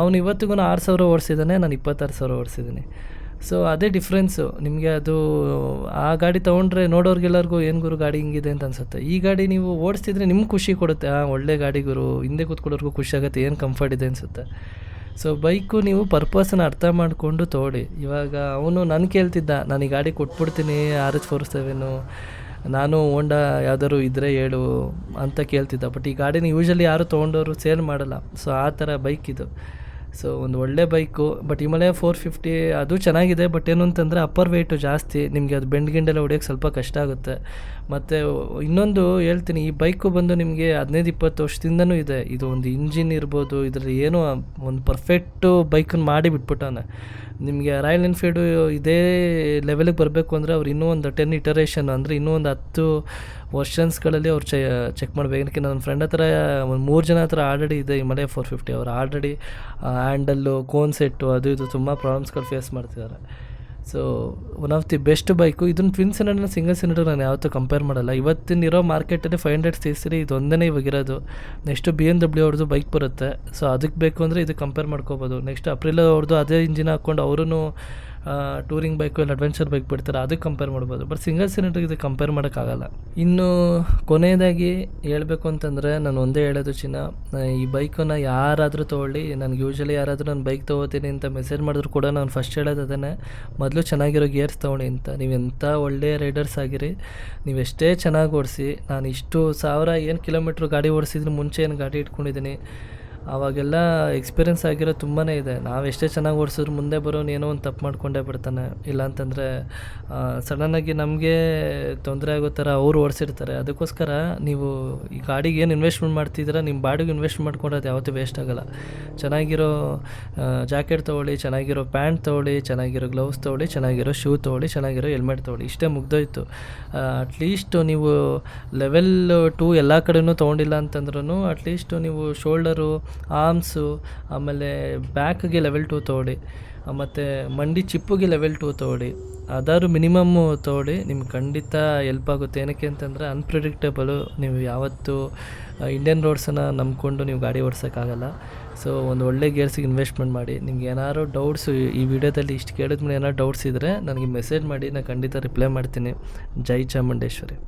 ಅವನು ಇವತ್ತಿಗೂ 6,000 ಓಡಿಸಿದ್ದಾನೆ, ನಾನು 26,000 ಓಡಿಸಿದ್ದೀನಿ. ಸೊ ಅದೇ ಡಿಫ್ರೆನ್ಸು. ನಿಮಗೆ ಅದು ಆ ಗಾಡಿ ತೊಗೊಂಡ್ರೆ ನೋಡೋರಿಗೆಲ್ಲರಿಗೂ ಏನು ಗುರು ಗಾಡಿ ಹಿಂಗಿದೆ ಅಂತ ಅನಿಸುತ್ತೆ. ಈ ಗಾಡಿ ನೀವು ಓಡಿಸ್ತಿದ್ರೆ ನಿಮ್ಗೆ ಖುಷಿ ಕೊಡುತ್ತೆ. ಒಳ್ಳೆ ಗಾಡಿ ಗುರು, ಹಿಂದೆ ಕೂತ್ಕೊಳ್ಳೋರ್ಗೂ ಖುಷಿ ಆಗುತ್ತೆ, ಏನು ಕಂಫರ್ಟ್ ಇದೆ ಅನಿಸುತ್ತೆ. ಸೊ ಬೈಕು ನೀವು ಪರ್ಪಸನ್ನು ಅರ್ಥ ಮಾಡಿಕೊಂಡು ತೊಗೊಳ್ಳಿ. ಇವಾಗ ಅವನು ನಾನು ಕೇಳ್ತಿದ್ದ, ನಾನು ಈ ಗಾಡಿ ಕೊಟ್ಬಿಡ್ತೀನಿ RH 457, ನಾನು ಹೋಂಡಾ ಯಾವ್ದಾದ್ರು ಇದ್ದರೆ ಹೇಳು ಅಂತ ಕೇಳ್ತಿದ್ದ. ಬಟ್ ಈ ಗಾಡಿನ ಯೂಶಲಿ ಯಾರು ತೊಗೊಂಡವರು ಸೇಲ್ ಮಾಡಲ್ಲ. ಸೊ ಆ ಥರ ಬೈಕ್ ಇದು. ಸೊ ಒಂದು ಒಳ್ಳೆ ಬೈಕು. ಬಟ್ ಹಿಮಾಲಯ 450 ಅದು ಚೆನ್ನಾಗಿದೆ. ಬಟ್ ಏನು ಅಂತಂದರೆ ಅಪ್ಪರ್ ವೆಯ್ಟು ಜಾಸ್ತಿ, ನಿಮಗೆ ಅದು ಬೆಂಡ್ ಹೊಡಿಯೋಕ್ಕೆ ಸ್ವಲ್ಪ ಕಷ್ಟ ಆಗುತ್ತೆ. ಮತ್ತು ಇನ್ನೊಂದು ಹೇಳ್ತೀನಿ, ಈ ಬೈಕು ಬಂದು ನಿಮಗೆ 15-20 ವರ್ಷದಿಂದನೂ ಇದೆ. ಇದು ಒಂದು ಇಂಜಿನ್ ಇರ್ಬೋದು, ಇದರಲ್ಲಿ ಏನೋ ಒಂದು ಪರ್ಫೆಕ್ಟು ಬೈಕನ್ನು ಮಾಡಿ ಬಿಟ್ಬಿಟ್ಟಾನೆ. ನಿಮಗೆ ರಾಯಲ್ ಎನ್ಫೀಲ್ಡು ಇದೇ ಲೆವೆಲಿಗೆ ಬರಬೇಕು ಅಂದರೆ ಅವ್ರು ಇನ್ನೂ ಒಂದು 10 ಇಟರೇಷನ್ ಅಂದರೆ ಇನ್ನೂ ಒಂದು 10 ವರ್ಷನ್ಸ್ಗಳಲ್ಲಿ ಅವ್ರು ಚೆಕ್ ಮಾಡಬೇಕು. ಏನಕ್ಕೆ ನನ್ನ ಫ್ರೆಂಡ್ ಹತ್ರ ಒಂದು 3 ಜನ ಹತ್ರ ಆಲ್ರೆಡಿ ಇದೆ ಹಿಮಾಲಯ 450. ಅವ್ರು ಆಲ್ರೆಡಿ ಹ್ಯಾಂಡಲ್ಲು, ಕೋನ್ ಸೆಟ್ಟು ಅದು ಇದು ತುಂಬ ಪ್ರಾಬ್ಲಮ್ಸ್ಗಳು ಫೇಸ್ ಮಾಡ್ತಿದ್ದಾರೆ. So one of the best bike. ಇದನ್ನು ಟ್ವಿನ್ ಸಿಲಿಂಡರ್ನ ಸಿಂಗಲ್ ಸಿಲಿಂಡರ್ ನಾನು ಯಾವತ್ತೂ ಕಂಪೇರ್ ಮಾಡಲ್ಲ. ಇವತ್ತಿನಿರೋ ಮಾರ್ಕೆಟಲ್ಲಿ 500 cc ಇದೊಂದೇ ಇವಾಗಿರೋದು. ನೆಕ್ಸ್ಟು BMW ಅವ್ರದ್ದು ಬೈಕ್ ಬರುತ್ತೆ. ಸೊ ಅದಕ್ಕೆ ಬೇಕು ಅಂದರೆ ಇದಕ್ಕೆ ಕಂಪೇರ್ ಮಾಡ್ಕೋಬೋದು. ನೆಕ್ಸ್ಟ್ ಅಪ್ರಿಲೋ ಅವ್ರದ್ದು ಅದೇ ಇಂಜಿನ್ ಹಾಕ್ಕೊಂಡು ಅವರೂ ಟೂರಿಂಗ್ ಬೈಕು ಇಲ್ಲ ಅಡ್ವೆಂಚರ್ ಬೈಕ್ ಬಿಡ್ತಾರೆ, ಅದಕ್ಕೆ ಕಂಪೇರ್ ಮಾಡ್ಬೋದು. ಬಟ್ ಸಿಂಗಲ್ ಸಿಲಿಂಡರ್ಗೆ ಇದಕ್ಕೆ ಕಂಪೇರ್ ಮಾಡೋಕ್ಕಾಗಲ್ಲ. ಇನ್ನು ಕೊನೆಯದಾಗಿ ಹೇಳಬೇಕು ಅಂತಂದರೆ ನಾನು ಒಂದೇ ಹೇಳೋದು ಈ ಬೈಕನ್ನು ಯಾರಾದರೂ ತೊಗೊಳ್ಳಿ. ನನಗೆ ಯೂಶಲಿ ಯಾರಾದರೂ ನಾನು ಬೈಕ್ ತೊಗೋತೀನಿ ಅಂತ ಮೆಸೇಜ್ ಮಾಡಿದ್ರು ಕೂಡ ನಾನು ಫಸ್ಟ್ ಹೇಳೋದು ಅದನ್ನೇ, ಮೊದಲು ಚೆನ್ನಾಗಿರೋ ಗೇರ್ಸ್ ತೊಗೊಳ್ಳಿ ಅಂತ. ನೀವು ಎಂಥ ಒಳ್ಳೆಯ ರೈಡರ್ಸ್ ಆಗಿರಿ, ನೀವು ಎಷ್ಟೇ ಚೆನ್ನಾಗಿ ಓಡಿಸಿ, ನಾನು ಇಷ್ಟು 1000 ಕಿಲೋಮೀಟ್ರ್ ಗಾಡಿ ಓಡಿಸಿದ್ರೆ ಮುಂಚೆ ಏನು ಗಾಡಿ ಇಟ್ಕೊಂಡಿದ್ದೀನಿ, ಅವಾಗೆಲ್ಲ ಎಕ್ಸ್ಪೀರಿಯೆನ್ಸ್ ಆಗಿರೋ ತುಂಬಾ ಇದೆ. ನಾವು ಎಷ್ಟೇ ಚೆನ್ನಾಗಿ ಓಡಿಸಿದ್ರು ಮುಂದೆ ಬರೋನು ಏನೋ ಒಂದು ತಪ್ಪು ಮಾಡ್ಕೊಂಡೇ ಬಿಡ್ತಾನೆ. ಇಲ್ಲಾಂತಂದರೆ ಸಡನ್ನಾಗಿ ನಮಗೆ ತೊಂದರೆ ಆಗೋ ಥರ ಅವ್ರು ಓಡಿಸಿರ್ತಾರೆ. ಅದಕ್ಕೋಸ್ಕರ ನೀವು ಈ ಗಾಡಿಗೆ ಏನು ಇನ್ವೆಸ್ಟ್ಮೆಂಟ್ ಮಾಡ್ತಿದ್ದೀರ, ನಿಮ್ಮ ಬಾಡಿಗೆ ಇನ್ವೆಸ್ಟ್ ಮಾಡ್ಕೊಂಡ್ರೆ ಅದು ಯಾವತ್ತೂ ವೇಸ್ಟ್ ಆಗೋಲ್ಲ. ಚೆನ್ನಾಗಿರೋ ಜಾಕೆಟ್ ತೊಗೊಳ್ಳಿ, ಚೆನ್ನಾಗಿರೋ ಪ್ಯಾಂಟ್ ತೊಗೊಳ್ಳಿ, ಚೆನ್ನಾಗಿರೋ ಗ್ಲೌಸ್ ತೊಗೊಳ್ಳಿ, ಚೆನ್ನಾಗಿರೋ ಶೂ ತೊಗೊಳ್ಳಿ, ಚೆನ್ನಾಗಿರೋ ಹೆಲ್ಮೆಟ್ ತೊಗೊಳ್ಳಿ. ಇಷ್ಟೇ ಮುಗ್ದೋಯ್ತು. ಅಟ್ಲೀಸ್ಟು ನೀವು ಲೆವೆಲ್ 2 ಎಲ್ಲ ಕಡೆನೂ ತೊಗೊಂಡಿಲ್ಲ ಅಂತಂದ್ರೂ ಅಟ್ಲೀಸ್ಟು ನೀವು ಶೋಲ್ಡರು, ಆರ್ಮ್ಸು, ಆಮೇಲೆ ಬ್ಯಾಕ್ಗೆ ಲೆವೆಲ್ 2 ತೊಗೊಳ್ಳಿ, ಮತ್ತು ಮಂಡಿ ಚಿಪ್ಪಿಗೆ ಲೆವೆಲ್ 2 ತೊಗೊಳ್ಳಿ. ಅದಾದ್ರೂ ಮಿನಿಮಮ್ಮು ತೊಗೊಳ್ಳಿ. ನಿಮ್ಗೆ ಖಂಡಿತ ಹೆಲ್ಪ್ ಆಗುತ್ತೆ. ಏನಕ್ಕೆ ಅಂತಂದರೆ ಅನ್ಪ್ರಿಡಿಕ್ಟೇಬಲು. ನೀವು ಯಾವತ್ತೂ ಇಂಡಿಯನ್ ರೋಡ್ಸನ್ನು ನಂಬ್ಕೊಂಡು ನೀವು ಗಾಡಿ ಓಡ್ಸೋಕ್ಕಾಗಲ್ಲ. ಸೊ ಒಂದು ಒಳ್ಳೆ ಗೇರ್ಸಿಗೆ ಇನ್ವೆಸ್ಟ್ಮೆಂಟ್ ಮಾಡಿ. ನಿಮ್ಗೆ ಏನಾದ್ರು ಡೌಟ್ಸು ಈ ವಿಡಿಯೋದಲ್ಲಿ ಇಷ್ಟು ಕೇಳಿದ್ಮೇಲೆ ಏನಾದ್ರು ಡೌಟ್ಸ್ ಇದ್ದರೆ ನನಗೆ ಮೆಸೇಜ್ ಮಾಡಿ, ನಾನು ಖಂಡಿತ ರಿಪ್ಲೈ ಮಾಡ್ತೀನಿ. ಜೈ ಚಾಮುಂಡೇಶ್ವರಿ.